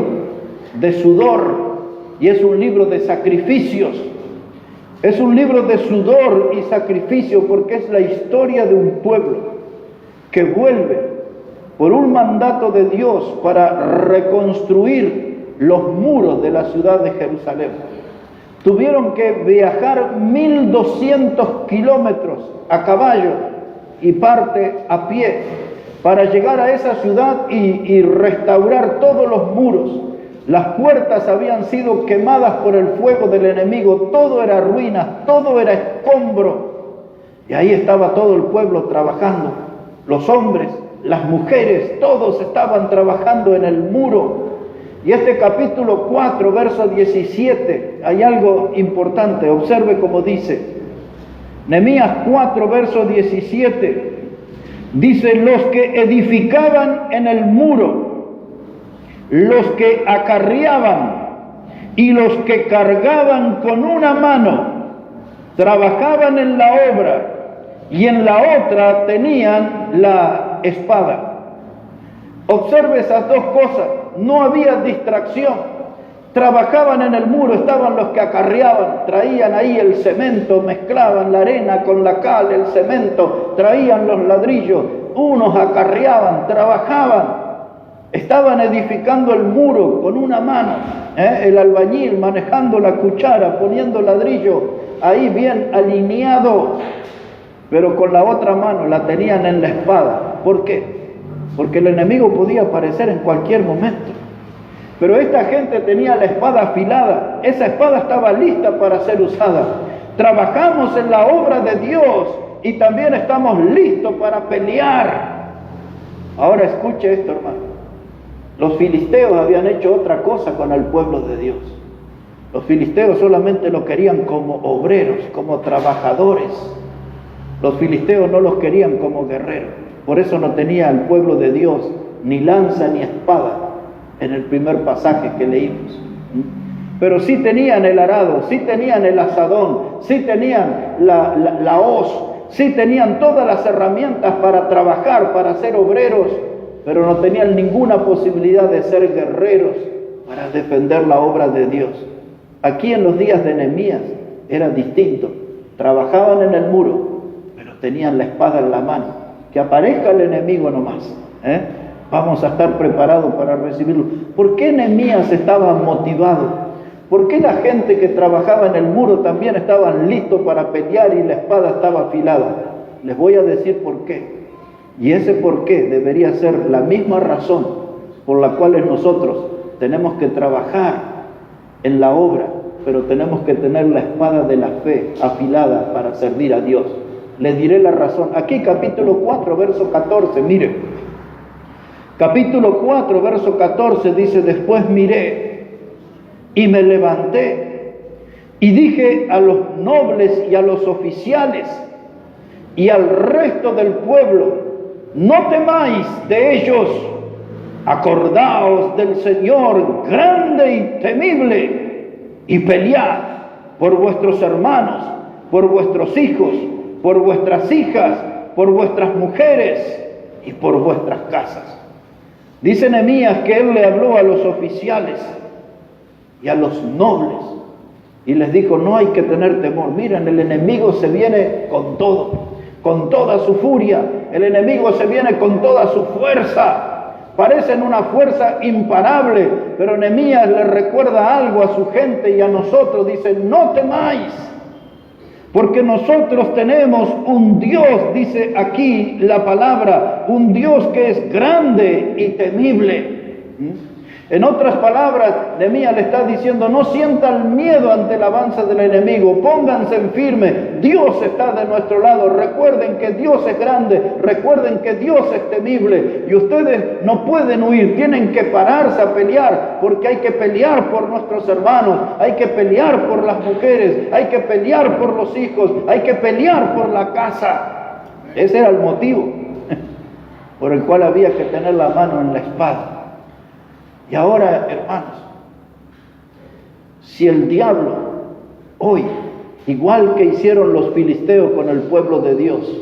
de sudor y es un libro de sacrificios. Es un libro de sudor y sacrificio porque es la historia de un pueblo que vuelve por un mandato de Dios para reconstruir los muros de la ciudad de Jerusalén. Tuvieron que viajar 1200 kilómetros a caballo y parte a pie para llegar a esa ciudad y restaurar todos los muros. Las puertas habían sido quemadas por el fuego del enemigo, todo era ruina, todo era escombro. Y ahí estaba todo el pueblo trabajando, los hombres, las mujeres, todos estaban trabajando en el muro. Y este capítulo 4, verso 17, hay algo importante, observe cómo dice. Nehemías 4, verso 17, dice: los que edificaban en el muro, los que acarreaban y los que cargaban con una mano, trabajaban en la obra y en la otra tenían la espada. Observe esas dos cosas, no había distracción. Trabajaban en el muro, estaban los que acarreaban, traían ahí el cemento, mezclaban la arena con la cal, el cemento, traían los ladrillos, unos acarreaban, trabajaban. Estaban edificando el muro con una mano, el albañil manejando la cuchara, poniendo ladrillo ahí bien alineado, pero con la otra mano la tenían en la espada. ¿Por qué? Porque el enemigo podía aparecer en cualquier momento. Pero esta gente tenía la espada afilada, esa espada estaba lista para ser usada. Trabajamos en la obra de Dios y también estamos listos para pelear. Ahora escuche esto, hermano. Los filisteos habían hecho otra cosa con el pueblo de Dios. Los filisteos solamente los querían como obreros, como trabajadores. Los filisteos no los querían como guerreros. Por eso no tenía el pueblo de Dios ni lanza ni espada en el primer pasaje que leímos. Pero sí tenían el arado, sí tenían el azadón, sí tenían la hoz, sí tenían todas las herramientas para trabajar, para ser obreros, pero no tenían ninguna posibilidad de ser guerreros para defender la obra de Dios. Aquí en los días de Nehemías era distinto. Trabajaban en el muro, pero tenían la espada en la mano. Que aparezca el enemigo nomás, vamos a estar preparados para recibirlo. ¿Por qué Nehemías estaba motivado? ¿Por qué la gente que trabajaba en el muro también estaban listos para pelear y la espada estaba afilada? Les voy a decir por qué. Y ese por qué debería ser la misma razón por la cual nosotros tenemos que trabajar en la obra, pero tenemos que tener la espada de la fe afilada para servir a Dios. Les diré la razón. Aquí capítulo 4, verso 14, mire. Capítulo 4, verso 14 dice: después miré y me levanté y dije a los nobles y a los oficiales y al resto del pueblo: no temáis de ellos, acordaos del Señor grande y temible, y pelead por vuestros hermanos, por vuestros hijos, por vuestras hijas, por vuestras mujeres y por vuestras casas. Dice Nehemías que él le habló a los oficiales y a los nobles y les dijo: no hay que tener temor. Miren, el enemigo se viene con todo, con toda su furia. El enemigo se viene con toda su fuerza. Parecen una fuerza imparable, pero Nehemías le recuerda algo a su gente y a nosotros. Dice: no temáis, porque nosotros tenemos un Dios, dice aquí la palabra, un Dios que es grande y temible. En otras palabras, Nehemías le está diciendo: no sientan miedo ante el avance del enemigo, pónganse en firme, Dios está de nuestro lado, recuerden que Dios es grande, recuerden que Dios es temible, y ustedes no pueden huir, tienen que pararse a pelear, porque hay que pelear por nuestros hermanos, hay que pelear por las mujeres, hay que pelear por los hijos, hay que pelear por la casa. Ese era el motivo por el cual había que tener la mano en la espada. Y ahora, hermanos, si el diablo hoy, igual que hicieron los filisteos con el pueblo de Dios,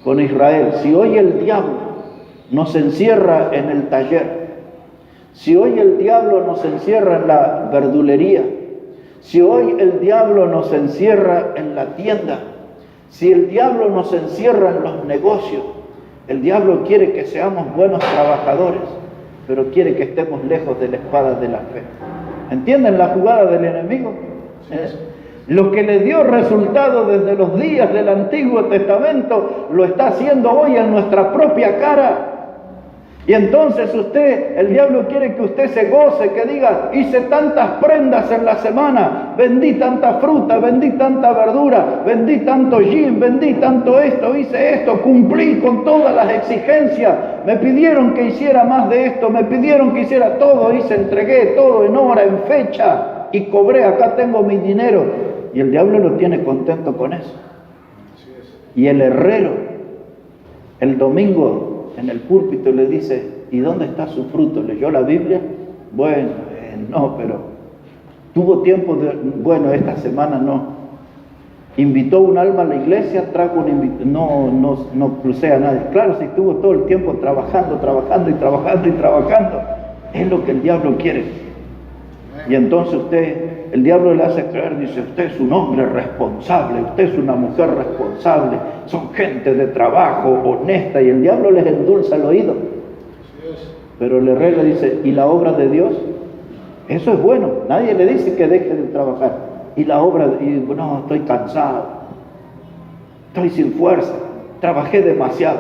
con Israel, si hoy el diablo nos encierra en el taller, si hoy el diablo nos encierra en la verdulería, si hoy el diablo nos encierra en la tienda, si el diablo nos encierra en los negocios, el diablo quiere que seamos buenos trabajadores, pero quiere que estemos lejos de la espada de la fe. ¿Entienden la jugada del enemigo? Lo que le dio resultado desde los días del Antiguo Testamento, lo está haciendo hoy en nuestra propia cara. Y entonces el diablo quiere que usted se goce, que diga: hice tantas prendas en la semana, vendí tanta fruta, vendí tanta verdura, vendí tanto gin, vendí tanto esto, hice esto, cumplí con todas las exigencias, me pidieron que hiciera más de esto, me pidieron que hiciera todo, entregué todo en hora, en fecha, y cobré, acá tengo mi dinero. Y el diablo lo tiene contento con eso. Y el herrero, el domingo, en el púlpito le dice: ¿y dónde está su fruto? ¿Leyó la Biblia? Bueno, no, pero tuvo tiempo de... Bueno, esta semana no. ¿Invitó un alma a la iglesia? ¿Trajo un invitado? No crucé a nadie. Claro, si estuvo todo el tiempo trabajando. Es lo que el diablo quiere. Y entonces el diablo le hace creer, dice: usted es un hombre responsable, usted es una mujer responsable, son gente de trabajo, honesta, y el diablo les endulza el oído. Pero el herrero dice: ¿y la obra de Dios? Eso es bueno, nadie le dice que deje de trabajar. Y la obra, no, estoy cansado, estoy sin fuerza, trabajé demasiado,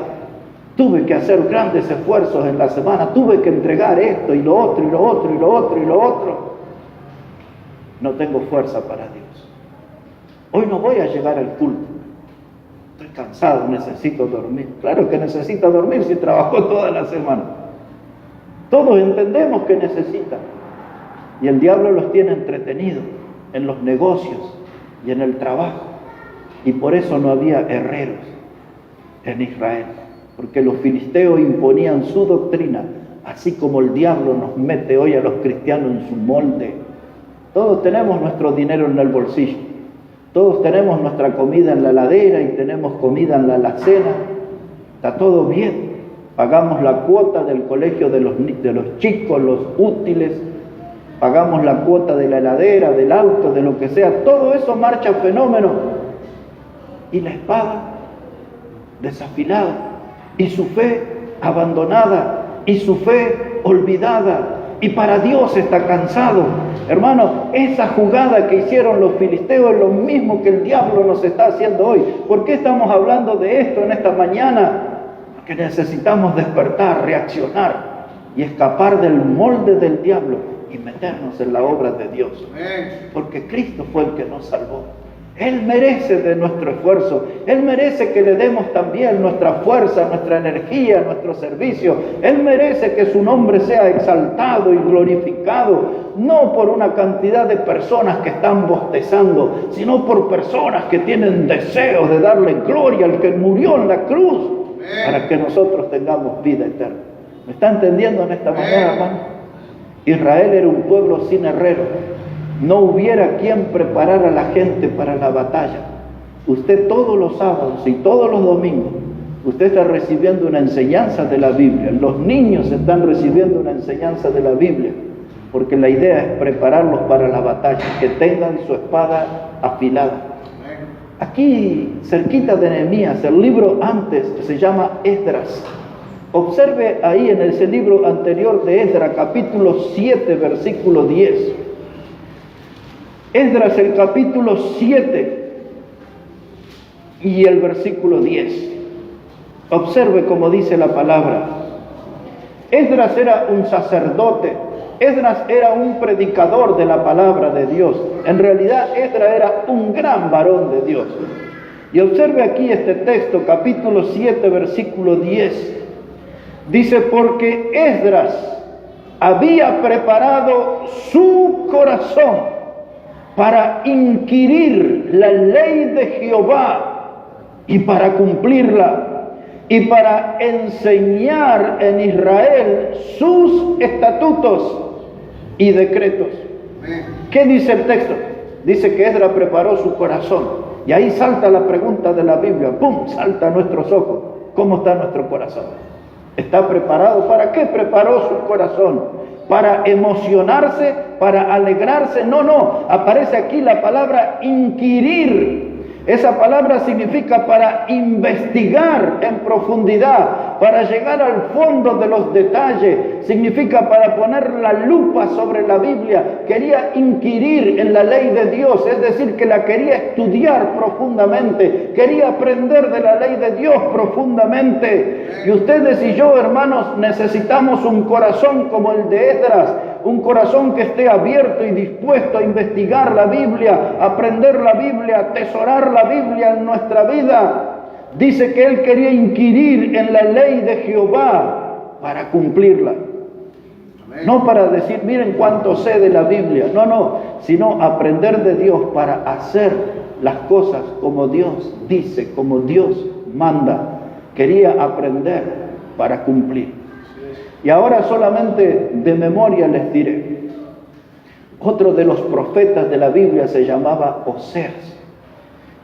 tuve que hacer grandes esfuerzos en la semana, tuve que entregar esto y lo otro, y lo otro, y lo otro, y lo otro. No tengo fuerza para Dios. Hoy no voy a llegar al culto. Estoy cansado, necesito dormir. Claro que necesita dormir si trabajó toda la semana. Todos entendemos que necesita. Y el diablo los tiene entretenidos en los negocios y en el trabajo. Y por eso no había herreros en Israel. Porque los filisteos imponían su doctrina, así como el diablo nos mete hoy a los cristianos en su molde. Todos tenemos nuestro dinero en el bolsillo, todos tenemos nuestra comida en la heladera y tenemos comida en la alacena, está todo bien, pagamos la cuota del colegio de los chicos, los útiles, pagamos la cuota de la heladera, del auto, de lo que sea, todo eso marcha fenómeno. Y la espada desafilada, y su fe abandonada, y su fe olvidada, y para Dios está cansado. Hermano, esa jugada que hicieron los filisteos es lo mismo que el diablo nos está haciendo hoy. ¿Por qué estamos hablando de esto en esta mañana? Porque necesitamos despertar, reaccionar y escapar del molde del diablo y meternos en la obra de Dios. Porque Cristo fue el que nos salvó. Él merece de nuestro esfuerzo, Él merece que le demos también nuestra fuerza, nuestra energía, nuestro servicio. Él merece que su nombre sea exaltado y glorificado, no por una cantidad de personas que están bostezando, sino por personas que tienen deseos de darle gloria al que murió en la cruz, para que nosotros tengamos vida eterna. ¿Me está entendiendo en esta manera, hermano? Israel era un pueblo sin herrero. No hubiera quien preparara a la gente para la batalla. Usted todos los sábados y todos los domingos, usted está recibiendo una enseñanza de la Biblia. Los niños están recibiendo una enseñanza de la Biblia, porque la idea es prepararlos para la batalla, que tengan su espada afilada. Aquí, cerquita de Nehemías, el libro antes se llama Esdras. Observe ahí en ese libro anterior de Esdras, capítulo 7, versículo 10. Esdras, el capítulo 7 y el versículo 10. Observe cómo dice la palabra. Esdras era un sacerdote. Esdras era un predicador de la palabra de Dios. En realidad, Esdras era un gran varón de Dios. Y observe aquí este texto, capítulo 7, versículo 10. Dice, porque Esdras había preparado su corazón para inquirir la ley de Jehová y para cumplirla, y para enseñar en Israel sus estatutos y decretos. ¿Qué dice el texto? Dice que Esdras preparó su corazón. Y ahí salta la pregunta de la Biblia. ¡Pum! Salta a nuestros ojos. ¿Cómo está nuestro corazón? ¿Está preparado? ¿Para qué preparó su corazón? ¿Para emocionarse? ¿Para alegrarse? No. Aparece aquí la palabra inquirir. Esa palabra significa para investigar en profundidad, para llegar al fondo de los detalles. Significa para poner la lupa sobre la Biblia. Quería inquirir en la ley de Dios, es decir, que la quería estudiar profundamente. Quería aprender de la ley de Dios profundamente. Y ustedes y yo, hermanos, necesitamos un corazón como el de Esdras. Un corazón que esté abierto y dispuesto a investigar la Biblia, aprender la Biblia, atesorar la Biblia en nuestra vida. Dice que él quería inquirir en la ley de Jehová para cumplirla. No para decir, miren cuánto sé de la Biblia. No, sino aprender de Dios para hacer las cosas como Dios dice, como Dios manda. Quería aprender para cumplir. Y ahora solamente de memoria les diré. Otro de los profetas de la Biblia se llamaba Oseas.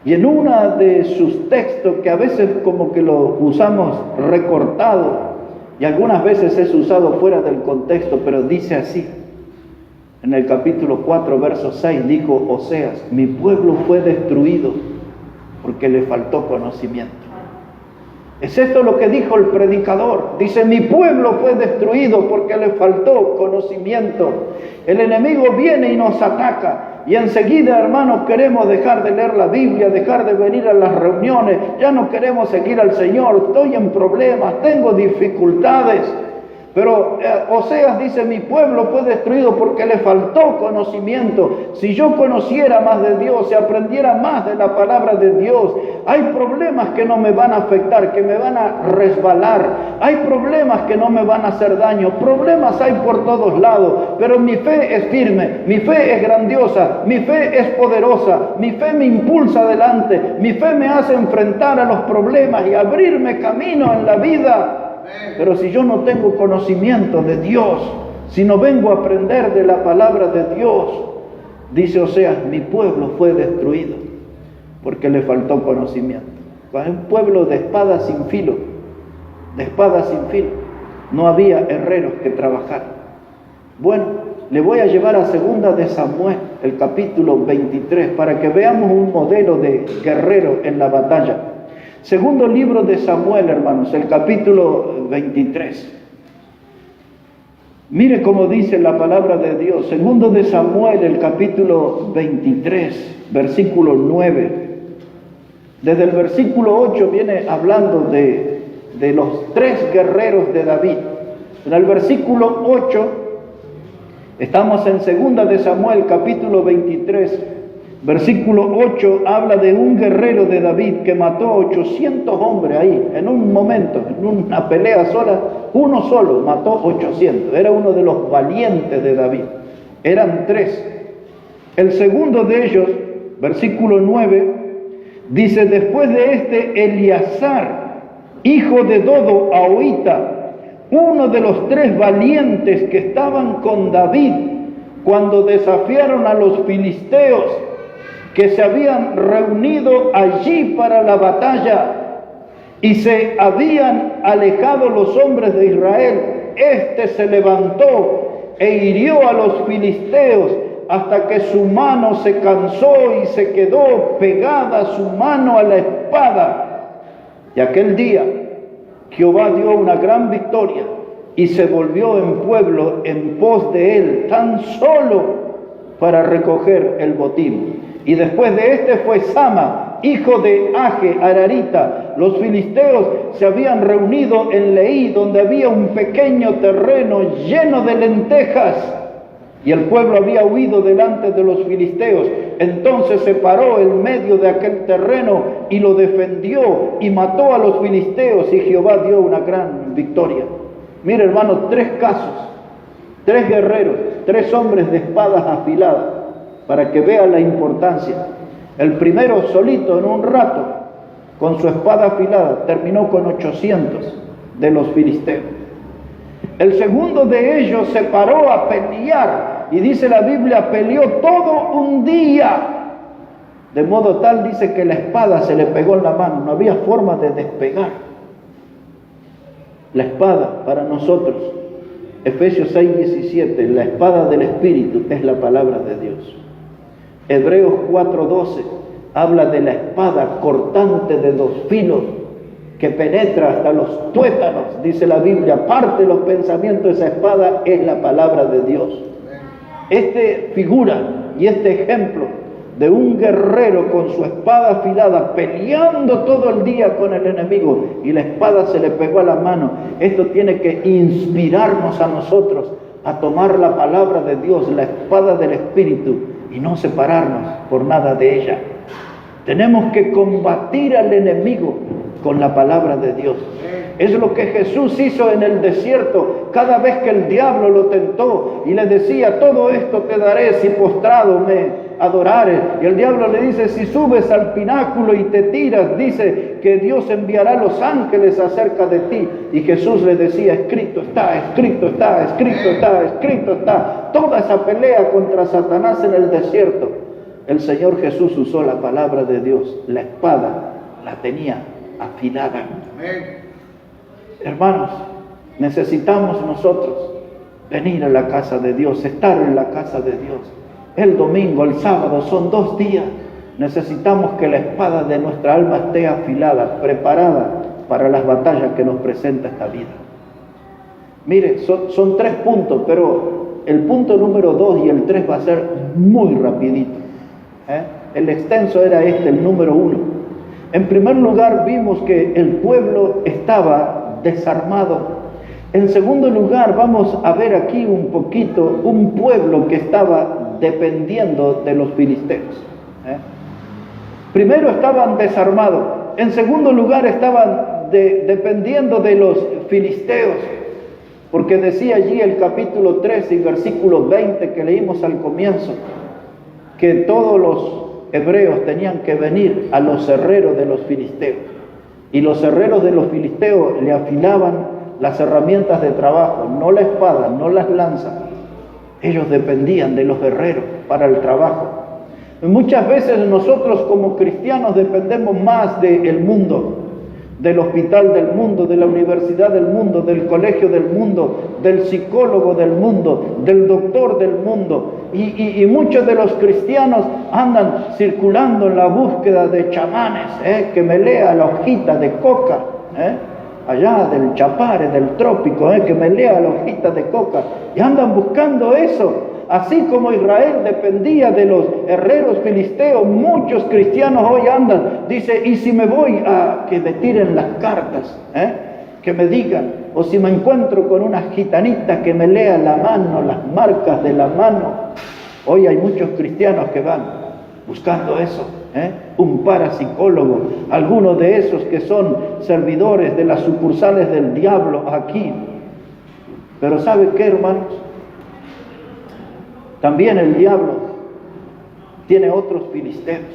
Y en uno de sus textos, que a veces como que lo usamos recortado, y algunas veces es usado fuera del contexto, pero dice así. En el capítulo 4, verso 6, dijo Oseas, mi pueblo fue destruido porque le faltó conocimiento. Es esto lo que dijo el predicador. Dice, mi pueblo fue destruido porque le faltó conocimiento. El enemigo viene y nos ataca. Y enseguida, hermanos, queremos dejar de leer la Biblia, dejar de venir a las reuniones. Ya no queremos seguir al Señor. Estoy en problemas, tengo dificultades. Pero Oseas dice, mi pueblo fue destruido porque le faltó conocimiento. Si yo conociera más de Dios, si aprendiera más de la palabra de Dios, hay problemas que no me van a afectar, que me van a resbalar. Hay problemas que no me van a hacer daño. Problemas hay por todos lados, pero mi fe es firme, mi fe es grandiosa, mi fe es poderosa, mi fe me impulsa adelante, mi fe me hace enfrentar a los problemas y abrirme camino en la vida. Pero si yo no tengo conocimiento de Dios, si no vengo a aprender de la palabra de Dios, dice Oseas, mi pueblo fue destruido porque le faltó conocimiento. Un pueblo de espada sin filo, no había herreros que trabajar. Bueno, le voy a llevar a 2 de Samuel, el capítulo 23, para que veamos un modelo de guerrero en la batalla. Segundo libro de Samuel, hermanos, el capítulo 23. Mire cómo dice la palabra de Dios. Segundo de Samuel, el capítulo 23, versículo 9. Desde el versículo 8 viene hablando de los 3 guerreros de David. En el versículo 8, estamos en Segunda de Samuel, capítulo 23, versículo 8, habla de un guerrero de David que mató 800 hombres ahí, en un momento, en una pelea sola, uno solo mató 800. Era uno de los valientes de David. Eran 3. El segundo de ellos, versículo 9, dice, después de este, Eleazar, hijo de Dodo Ahoita, uno de los 3 valientes que estaban con David cuando desafiaron a los filisteos. que se habían reunido allí para la batalla y se habían alejado los hombres de Israel, éste se levantó e hirió a los filisteos hasta que su mano se cansó y se quedó pegada su mano a la espada. Y aquel día Jehová dio una gran victoria y se volvió en pueblo en pos de él, tan solo para recoger el botín. Y después de este fue Sama, hijo de Age, Ararita. Los filisteos se habían reunido en Leí, donde había un pequeño terreno lleno de lentejas, y el pueblo había huido delante de los filisteos. Entonces se paró en medio de aquel terreno y lo defendió y mató a los filisteos, y Jehová dio una gran victoria. Mire, hermano, 3 casos, 3 guerreros, 3 hombres de espadas afiladas, para que vea la importancia. El primero solito en un rato, con su espada afilada, terminó con 800 de los filisteos. El segundo de ellos se paró a pelear, y dice la Biblia, peleó todo un día, de modo tal, dice, que la espada se le pegó en la mano, no había forma de despegar. La espada para nosotros, Efesios 6:17, la espada del Espíritu es la palabra de Dios. Hebreos 4:12 habla de la espada cortante de 2 filos que penetra hasta los tuétanos, dice la Biblia, parte los pensamientos de esa espada es la palabra de Dios. Este figura y este ejemplo de un guerrero con su espada afilada peleando todo el día con el enemigo y la espada se le pegó a la mano, esto tiene que inspirarnos a nosotros a tomar la palabra de Dios, la espada del Espíritu, y no separarnos por nada de ella. Tenemos que combatir al enemigo con la palabra de Dios. Es lo que Jesús hizo en el desierto cada vez que el diablo lo tentó y le decía, todo esto te daré si postrado me adorares. Y el diablo le dice, si subes al pináculo y te tiras, dice que Dios enviará los ángeles acerca de ti. Y Jesús le decía, escrito está, escrito está, escrito está, escrito está. Toda esa pelea contra Satanás en el desierto, el Señor Jesús usó la palabra de Dios, la espada la tenía afilada. Amén. Hermanos, necesitamos nosotros venir a la casa de Dios, estar en la casa de Dios. El domingo, el sábado, son 2 días. Necesitamos que la espada de nuestra alma esté afilada, preparada para las batallas que nos presenta esta vida. Mire, son 3 puntos, pero el punto número 2 y el 3 va a ser muy rapidito. El extenso era el número 1. En primer lugar, vimos que el pueblo estaba desarmado. En segundo lugar, vamos a ver aquí un poquito un pueblo que estaba dependiendo de los filisteos. Primero estaban desarmados. En segundo lugar, estaban dependiendo de los filisteos. Porque decía allí el capítulo 13 y versículo 20 que leímos al comienzo, que todos los hebreos tenían que venir a los herreros de los filisteos. Y los herreros de los filisteos le afilaban las herramientas de trabajo, no la espada, no las lanzas. Ellos dependían de los herreros para el trabajo. Y muchas veces nosotros como cristianos dependemos más del mundo, del hospital del mundo, de la universidad del mundo, del colegio del mundo, del psicólogo del mundo, del doctor del mundo. Y muchos de los cristianos andan circulando en la búsqueda de chamanes, que me lea la hojita de coca, allá del Chapare, del trópico, que me lea la hojita de coca, y andan buscando eso. Así como Israel dependía de los herreros filisteos, muchos cristianos hoy andan, dice, y si me voy a que me tiren las cartas, que me digan, o si me encuentro con una gitanita que me lea la mano, las marcas de la mano. Hoy hay muchos cristianos que van buscando eso, un parapsicólogo, algunos de esos que son servidores de las sucursales del diablo aquí. Pero ¿sabe qué, hermanos? También el diablo tiene otros filisteos.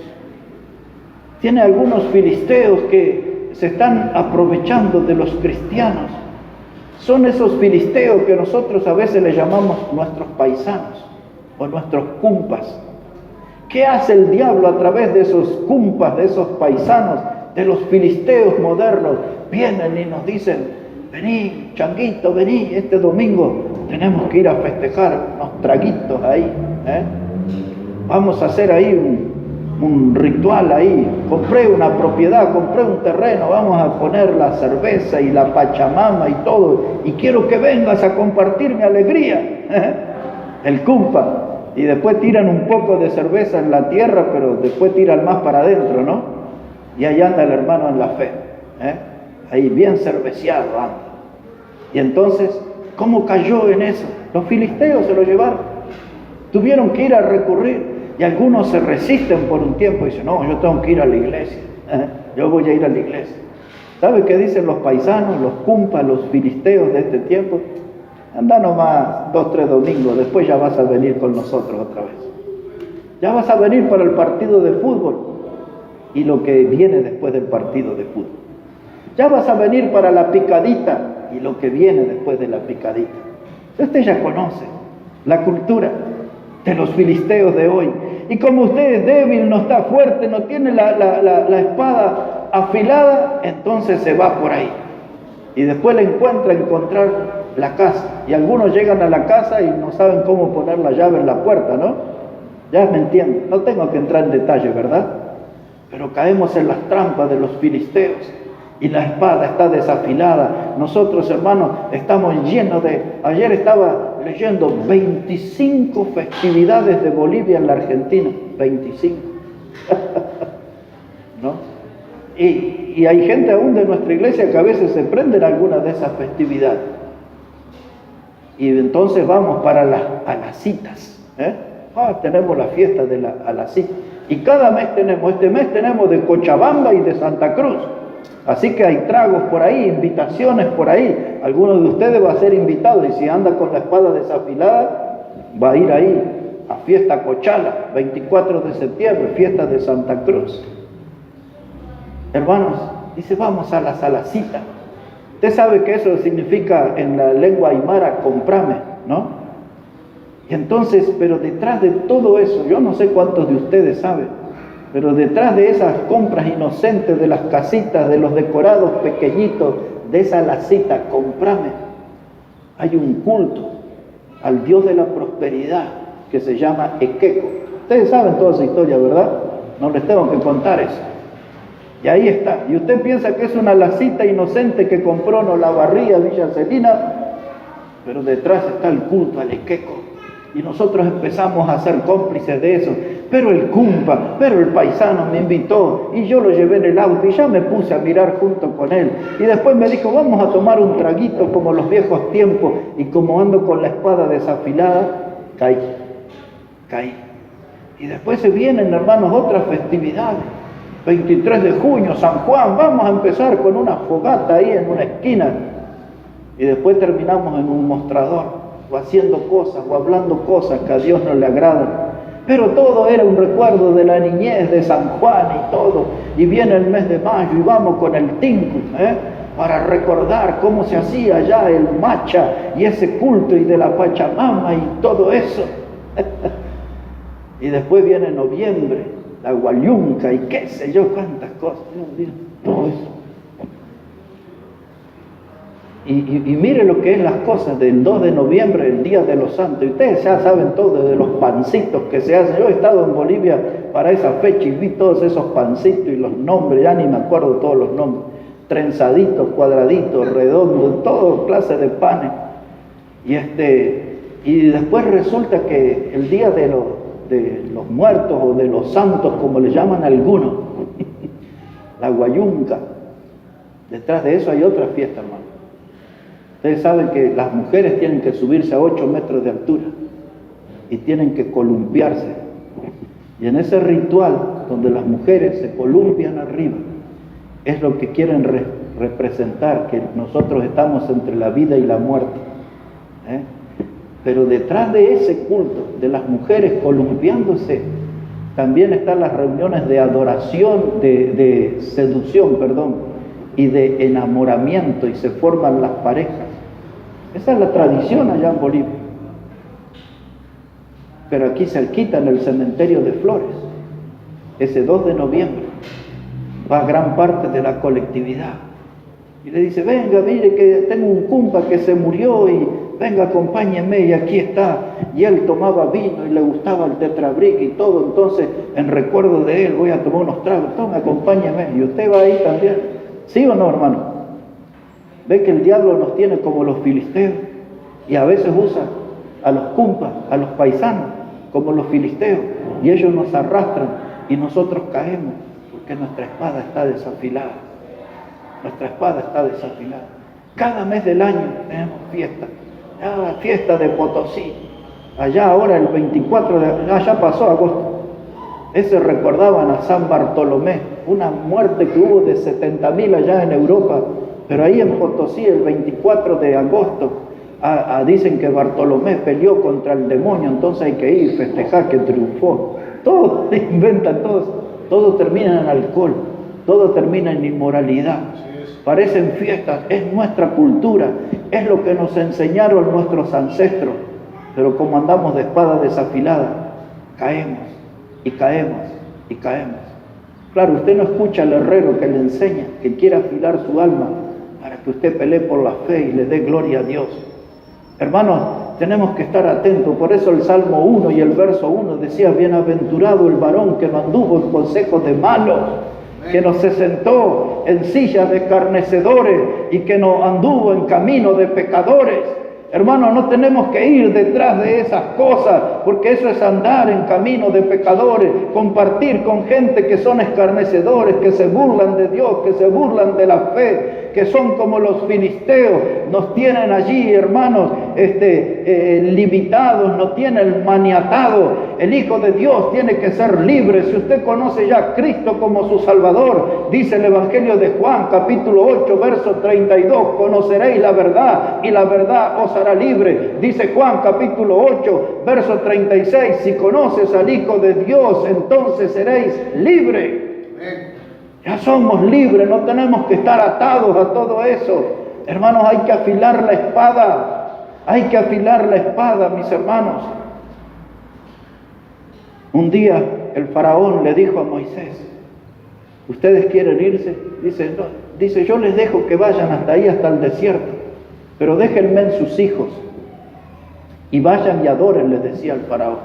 Tiene algunos filisteos que se están aprovechando de los cristianos. Son esos filisteos que nosotros a veces le llamamos nuestros paisanos o nuestros cumpas, ¿Qué hace el diablo a través de esos cumpas, de esos paisanos, de los filisteos modernos? Vienen y nos dicen: vení, changuito, vení, este domingo tenemos que ir a festejar unos traguitos ahí, vamos a hacer ahí un ritual ahí. Compré una propiedad, compré un terreno, vamos a poner la cerveza y la pachamama y todo, y quiero que vengas a compartir mi alegría. El cumpa. Y después tiran un poco de cerveza en la tierra, pero después tiran más para adentro, ¿no? Y ahí anda el hermano en la fe, ahí bien cerveciado anda. Y entonces, ¿cómo cayó en eso? Los filisteos se lo llevaron. Tuvieron que ir a recurrir. Y algunos se resisten por un tiempo y dicen: no, yo tengo que ir a la iglesia, yo voy a ir a la iglesia. ¿Sabe qué dicen los paisanos, los cumpas, los filisteos de este tiempo? Anda nomás 2, 3 domingos, después ya vas a venir con nosotros otra vez. Ya vas a venir para el partido de fútbol y lo que viene después del partido de fútbol. Ya vas a venir para la picadita y lo que viene después de la picadita. Usted ya conoce la cultura de los filisteos de hoy. Y como usted es débil, no está fuerte, no tiene la espada afilada, entonces se va por ahí. Y después le encontrar la casa. Y algunos llegan a la casa y no saben cómo poner la llave en la puerta, ¿no? Ya me entienden. No tengo que entrar en detalle, ¿verdad? Pero caemos en las trampas de los filisteos. Y la espada está desafilada. Nosotros, hermanos, estamos llenos de... Ayer estaba leyendo 25 festividades de Bolivia en la Argentina. 25. ¿No? Y hay gente aún de nuestra iglesia que a veces se prenden algunas de esas festividades. Y entonces vamos para las citas. Tenemos la fiesta de la cita. Y cada mes este mes tenemos de Cochabamba y de Santa Cruz. Así que hay tragos por ahí, invitaciones por ahí. Algunos de ustedes va a ser invitado y si anda con la espada desafilada, va a ir ahí a fiesta Cochala, 24 de septiembre, fiesta de Santa Cruz. Hermanos, dice: vamos a la cita. Usted sabe que eso significa en la lengua aymara comprame, ¿no? Y entonces, pero detrás de todo eso, yo no sé cuántos de ustedes saben, pero detrás de esas compras inocentes, de las casitas, de los decorados pequeñitos, de esa lacita, comprame, hay un culto al Dios de la prosperidad que se llama Equeco. Ustedes saben toda esa historia, ¿verdad? No les tengo que contar eso. Y ahí está. Y usted piensa que es una lacita inocente que compró en Olavarría, Villa Celina, pero detrás está el culto al Equeco. Y nosotros empezamos a ser cómplices de eso. Pero el cumpa, pero el paisano me invitó y yo lo llevé en el auto y ya me puse a mirar junto con él. Y después me dijo: vamos a tomar un traguito como los viejos tiempos. Y como ando con la espada desafilada, caí. Y después se vienen, hermanos, otras festividades. 23 de junio, San Juan, vamos a empezar con una fogata ahí en una esquina. Y después terminamos en un mostrador, o haciendo cosas, o hablando cosas que a Dios no le agradan. Pero todo era un recuerdo de la niñez de San Juan y todo. Y viene el mes de mayo y vamos con el tinku, para recordar cómo se hacía ya el macha y ese culto y de la Pachamama y todo eso. Y después viene noviembre, la Guayunca y qué sé yo, cuántas cosas. Todo eso. Y mire lo que es las cosas del 2 de noviembre, el Día de los Santos. Y ustedes ya saben todo de los pancitos que se hacen. Yo he estado en Bolivia para esa fecha y vi todos esos pancitos y los nombres, ya ni me acuerdo todos los nombres. Trenzaditos, cuadraditos, redondos, todo clase de panes. Y después resulta que el Día de los Muertos o de los Santos, como le llaman algunos, la Guayunca. Detrás de eso hay otra fiesta, hermano. Ustedes saben que las mujeres tienen que subirse a 8 metros de altura y tienen que columpiarse. Y en ese ritual donde las mujeres se columpian arriba, es lo que quieren representar, que nosotros estamos entre la vida y la muerte. Pero detrás de ese culto de las mujeres columpiándose, también están las reuniones de adoración, de seducción, y de enamoramiento, y se forman las parejas. Esa es la tradición allá en Bolivia. pero aquí cerquita en el cementerio de Flores, ese 2 de noviembre, va gran parte de la colectividad. Y le dice, venga, mire que tengo un cumpa que se murió y venga, acompáñeme, y aquí está. Y él tomaba vino y le gustaba el tetrabric y todo, entonces en recuerdo de él voy a tomar unos tragos, toma, acompáñeme. Y usted va ahí también, ¿sí o no, hermano? Ve que el diablo nos tiene como los filisteos y a veces usa a los cumpas, a los paisanos, como los filisteos, y ellos nos arrastran y nosotros caemos porque nuestra espada está desafilada. Nuestra espada está desafilada. Cada mes del año tenemos fiesta. Fiesta de Potosí. Allá ahora el 24 ya pasó agosto. Ese recordaban a San Bartolomé, una muerte que hubo de 70.000 allá en Europa. Pero ahí en Potosí el 24 de agosto dicen que Bartolomé peleó contra el demonio, entonces hay que ir y festejar que triunfó. Todos inventan, todo termina en alcohol, todo termina en inmoralidad. Parecen fiestas, es nuestra cultura, es lo que nos enseñaron nuestros ancestros, pero como andamos de espada desafilada, caemos y caemos y caemos. Claro, usted no escucha al herrero que le enseña, que quiere afilar su alma para que usted pelee por la fe y le dé gloria a Dios. Hermanos, tenemos que estar atentos, por eso el Salmo 1 y el verso 1 decía, bienaventurado el varón que no anduvo en consejos de malos, que no se sentó en sillas de escarnecedores y que no anduvo en camino de pecadores. Hermanos, no tenemos que ir detrás de esas cosas, porque eso es andar en camino de pecadores, compartir con gente que son escarnecedores, que se burlan de Dios, que se burlan de la fe, que son como los filisteos, nos tienen allí, hermanos, limitados, nos tienen maniatados. El Hijo de Dios tiene que ser libre. Si usted conoce ya a Cristo como su Salvador, dice el Evangelio de Juan, capítulo 8, verso 32, conoceréis la verdad y la verdad os hará libre. Dice Juan, capítulo 8, verso 36, si conoces al Hijo de Dios, entonces seréis libres. Ya somos libres, no tenemos que estar atados a todo eso. Hermanos, hay que afilar la espada. Hay que afilar la espada, mis hermanos. Un día el faraón le dijo a Moisés, ¿ustedes quieren irse? Dice, no. Dice, yo les dejo que vayan hasta ahí, hasta el desierto, pero déjenme en sus hijos y vayan y adoren, les decía el faraón.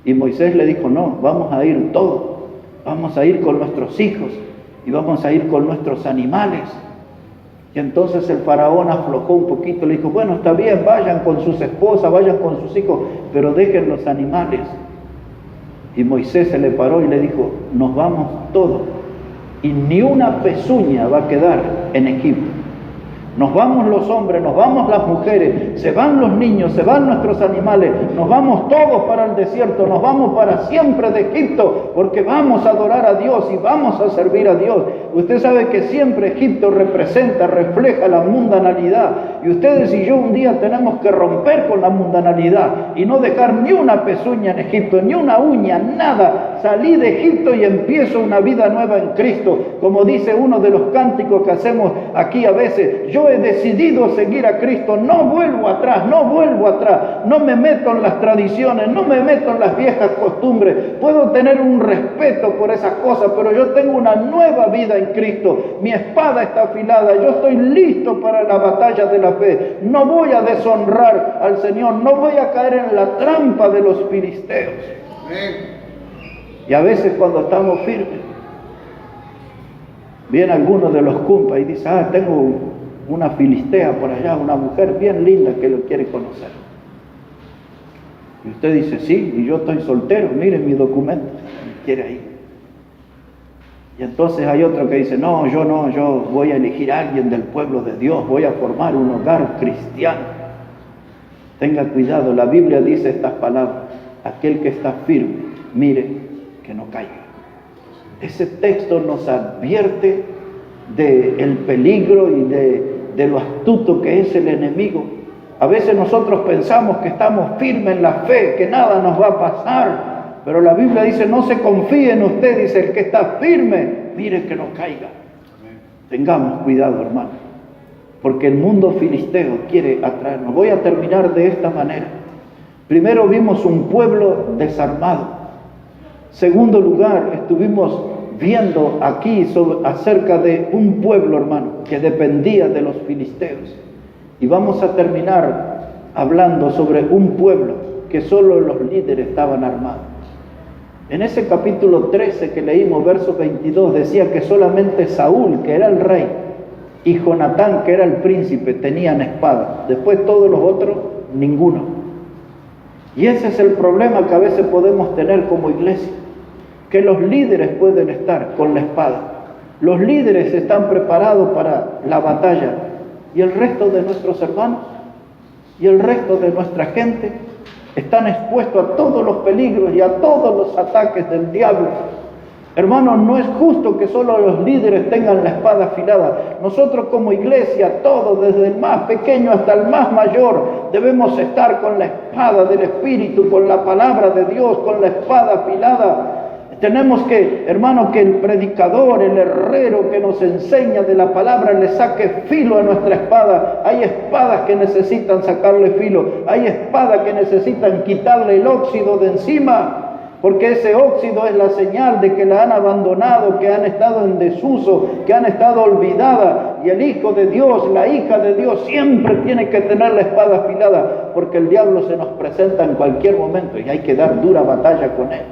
Y Moisés le dijo, no, vamos a ir todos. Vamos a ir con nuestros hijos y vamos a ir con nuestros animales. Y entonces el faraón aflojó un poquito, le dijo, bueno, está bien, vayan con sus esposas, vayan con sus hijos, pero dejen los animales. Y Moisés se le paró y le dijo, nos vamos todos y ni una pezuña va a quedar en Egipto. Nos vamos los hombres, nos vamos las mujeres, se van los niños, se van nuestros animales, nos vamos todos para el desierto, nos vamos para siempre de Egipto, porque vamos a adorar a Dios y vamos a servir a Dios. Usted sabe que siempre Egipto refleja la mundanalidad, y ustedes y yo un día tenemos que romper con la mundanalidad y no dejar ni una pezuña en Egipto, ni una uña, nada. Salí de Egipto y empiezo una vida nueva en Cristo, como dice uno de los cánticos que hacemos aquí a veces. Yo he decidido seguir a Cristo, no vuelvo atrás, no me meto en las tradiciones, no me meto en las viejas costumbres. Puedo tener un respeto por esas cosas, pero yo tengo una nueva vida en Cristo. Mi espada está afilada, yo estoy listo para la batalla de la fe. No voy a deshonrar al Señor, no voy a caer en la trampa de los filisteos. Y a veces cuando estamos firmes, viene alguno de los cumpas y dice, tengo una filistea por allá, una mujer bien linda que lo quiere conocer. Y usted dice, sí, y yo estoy soltero, miren mi documento, quiere ir. Y entonces hay otro que dice, no, yo voy a elegir a alguien del pueblo de Dios, voy a formar un hogar cristiano. Tenga cuidado, la Biblia dice estas palabras, aquel que está firme, mire que no caiga. Ese texto nos advierte del peligro y de lo astuto que es el enemigo. A veces nosotros pensamos que estamos firmes en la fe, que nada nos va a pasar, pero la Biblia dice, no se confíe en usted, dice, el que está firme, mire que no caiga. Tengamos cuidado, hermano, porque el mundo filisteo quiere atraernos. Voy a terminar de esta manera. Primero vimos un pueblo desarmado. Segundo lugar, estuvimos viendo aquí acerca de un pueblo, hermano, que dependía de los filisteos. Y vamos a terminar hablando sobre un pueblo que solo los líderes estaban armados. En ese capítulo 13 que leímos, verso 22, decía que solamente Saúl, que era el rey, y Jonatán, que era el príncipe, tenían espada. Después todos los otros, ninguno. Y ese es el problema que a veces podemos tener como iglesia, que los líderes pueden estar con la espada. Los líderes están preparados para la batalla. ¿Y el resto de nuestros hermanos? ¿Y el resto de nuestra gente? Están expuestos a todos los peligros y a todos los ataques del diablo. Hermanos, no es justo que solo los líderes tengan la espada afilada. Nosotros como iglesia, todos, desde el más pequeño hasta el más mayor, debemos estar con la espada del Espíritu, con la palabra de Dios, con la espada afilada. Tenemos que, hermano, que el predicador, el herrero que nos enseña de la palabra, le saque filo a nuestra espada. Hay espadas que necesitan sacarle filo. Hay espadas que necesitan quitarle el óxido de encima. Porque ese óxido es la señal de que la han abandonado, que han estado en desuso, que han estado olvidada. Y el Hijo de Dios, la hija de Dios, siempre tiene que tener la espada afilada, porque el diablo se nos presenta en cualquier momento y hay que dar dura batalla con él.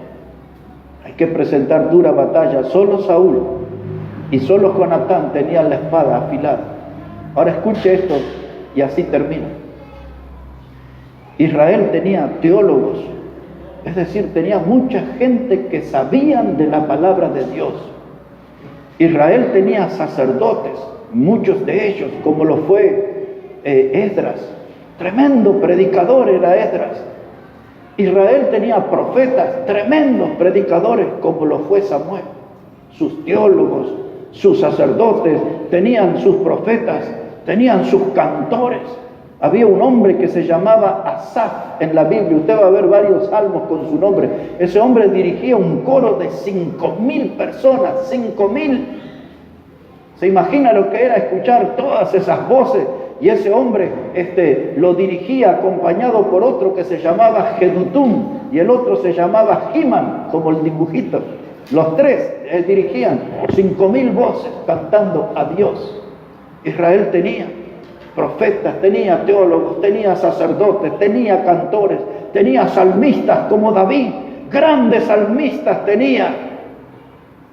Hay que presentar dura batalla. Solo Saúl y solo Jonatán tenían la espada afilada. Ahora escuche esto y así termino. Israel tenía teólogos. Es decir, tenía mucha gente que sabían de la palabra de Dios. Israel tenía sacerdotes, muchos de ellos, como lo fue Esdras. Tremendo predicador era Esdras. Israel tenía profetas, tremendos predicadores, como lo fue Samuel. Sus teólogos, sus sacerdotes, tenían sus profetas, tenían sus cantores. Había un hombre que se llamaba Asaf en la Biblia. Usted va a ver varios salmos con su nombre. Ese hombre dirigía un coro de 5.000 personas. 5.000. ¿Se imagina lo que era escuchar todas esas voces? Y ese hombre lo dirigía acompañado por otro que se llamaba Jedutum. Y el otro se llamaba Himan, como el dibujito. Los tres dirigían 5.000 voces cantando a Dios. Israel tenía profetas, tenía teólogos, tenía sacerdotes, tenía cantores, tenía salmistas como David, grandes salmistas tenía,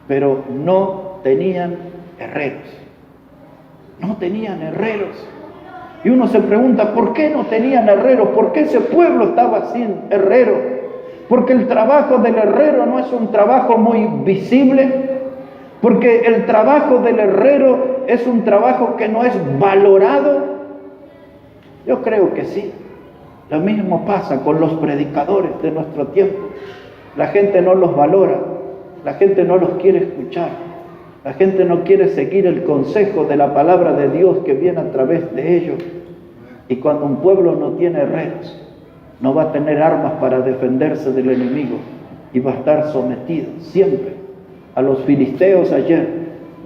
pero no tenían herreros. No tenían herreros. Y uno se pregunta, ¿por qué no tenían herreros? ¿Por qué ese pueblo estaba sin herrero? Porque el trabajo del herrero no es un trabajo muy visible, porque el trabajo del herrero es un trabajo que no es valorado. Yo creo que sí. Lo mismo pasa con los predicadores de nuestro tiempo. La gente no los valora, la gente no los quiere escuchar, la gente no quiere seguir el consejo de la palabra de Dios que viene a través de ellos. Y cuando un pueblo no tiene herreros, no va a tener armas para defenderse del enemigo y va a estar sometido siempre a los filisteos ayer,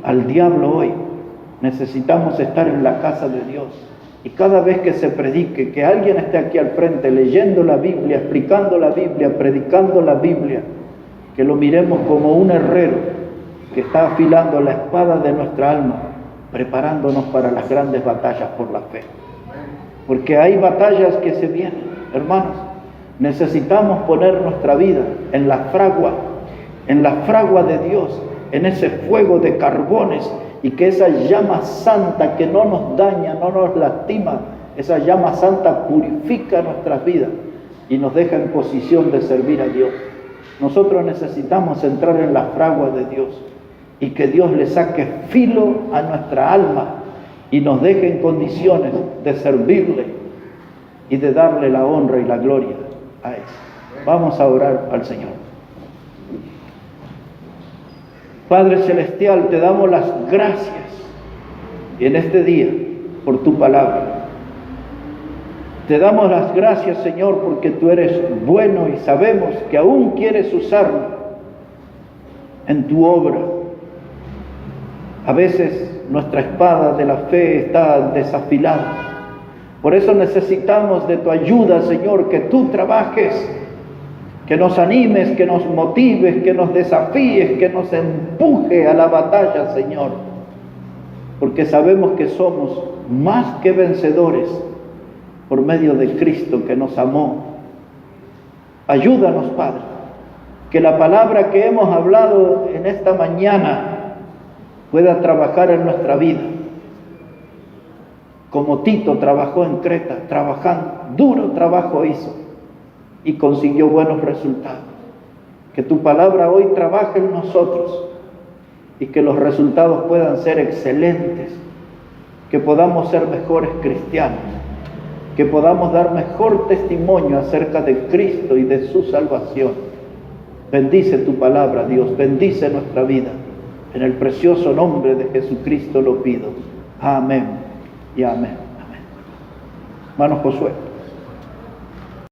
al diablo hoy. Necesitamos estar en la casa de Dios. Y cada vez que se predique, que alguien esté aquí al frente leyendo la Biblia, explicando la Biblia, predicando la Biblia, que lo miremos como un herrero que está afilando la espada de nuestra alma, preparándonos para las grandes batallas por la fe. Porque hay batallas que se vienen, hermanos. Necesitamos poner nuestra vida en la fragua de Dios, en ese fuego de carbones, y que esa llama santa que no nos daña, no nos lastima, esa llama santa purifica nuestras vidas y nos deja en posición de servir a Dios. Nosotros necesitamos entrar en la fragua de Dios y que Dios le saque filo a nuestra alma y nos deje en condiciones de servirle y de darle la honra y la gloria a Él. Vamos a orar al Señor. Padre Celestial, te damos las gracias en este día por tu palabra. Te damos las gracias, Señor, porque tú eres bueno y sabemos que aún quieres usarlo en tu obra. A veces nuestra espada de la fe está desafilada. Por eso necesitamos de tu ayuda, Señor, que tú trabajes, que nos animes, que nos motives, que nos desafíes, que nos empuje a la batalla, Señor. Porque sabemos que somos más que vencedores por medio de Cristo que nos amó. Ayúdanos, Padre, que la palabra que hemos hablado en esta mañana pueda trabajar en nuestra vida. Como Tito trabajó en Creta, trabajando, duro trabajo hizo y consiguió buenos resultados. Que tu palabra hoy trabaje en nosotros y que los resultados puedan ser excelentes, que podamos ser mejores cristianos, que podamos dar mejor testimonio acerca de Cristo y de su salvación. Bendice tu palabra, Dios, bendice nuestra vida. En el precioso nombre de Jesucristo lo pido. Amén y amén. Amén. Hermano Josué.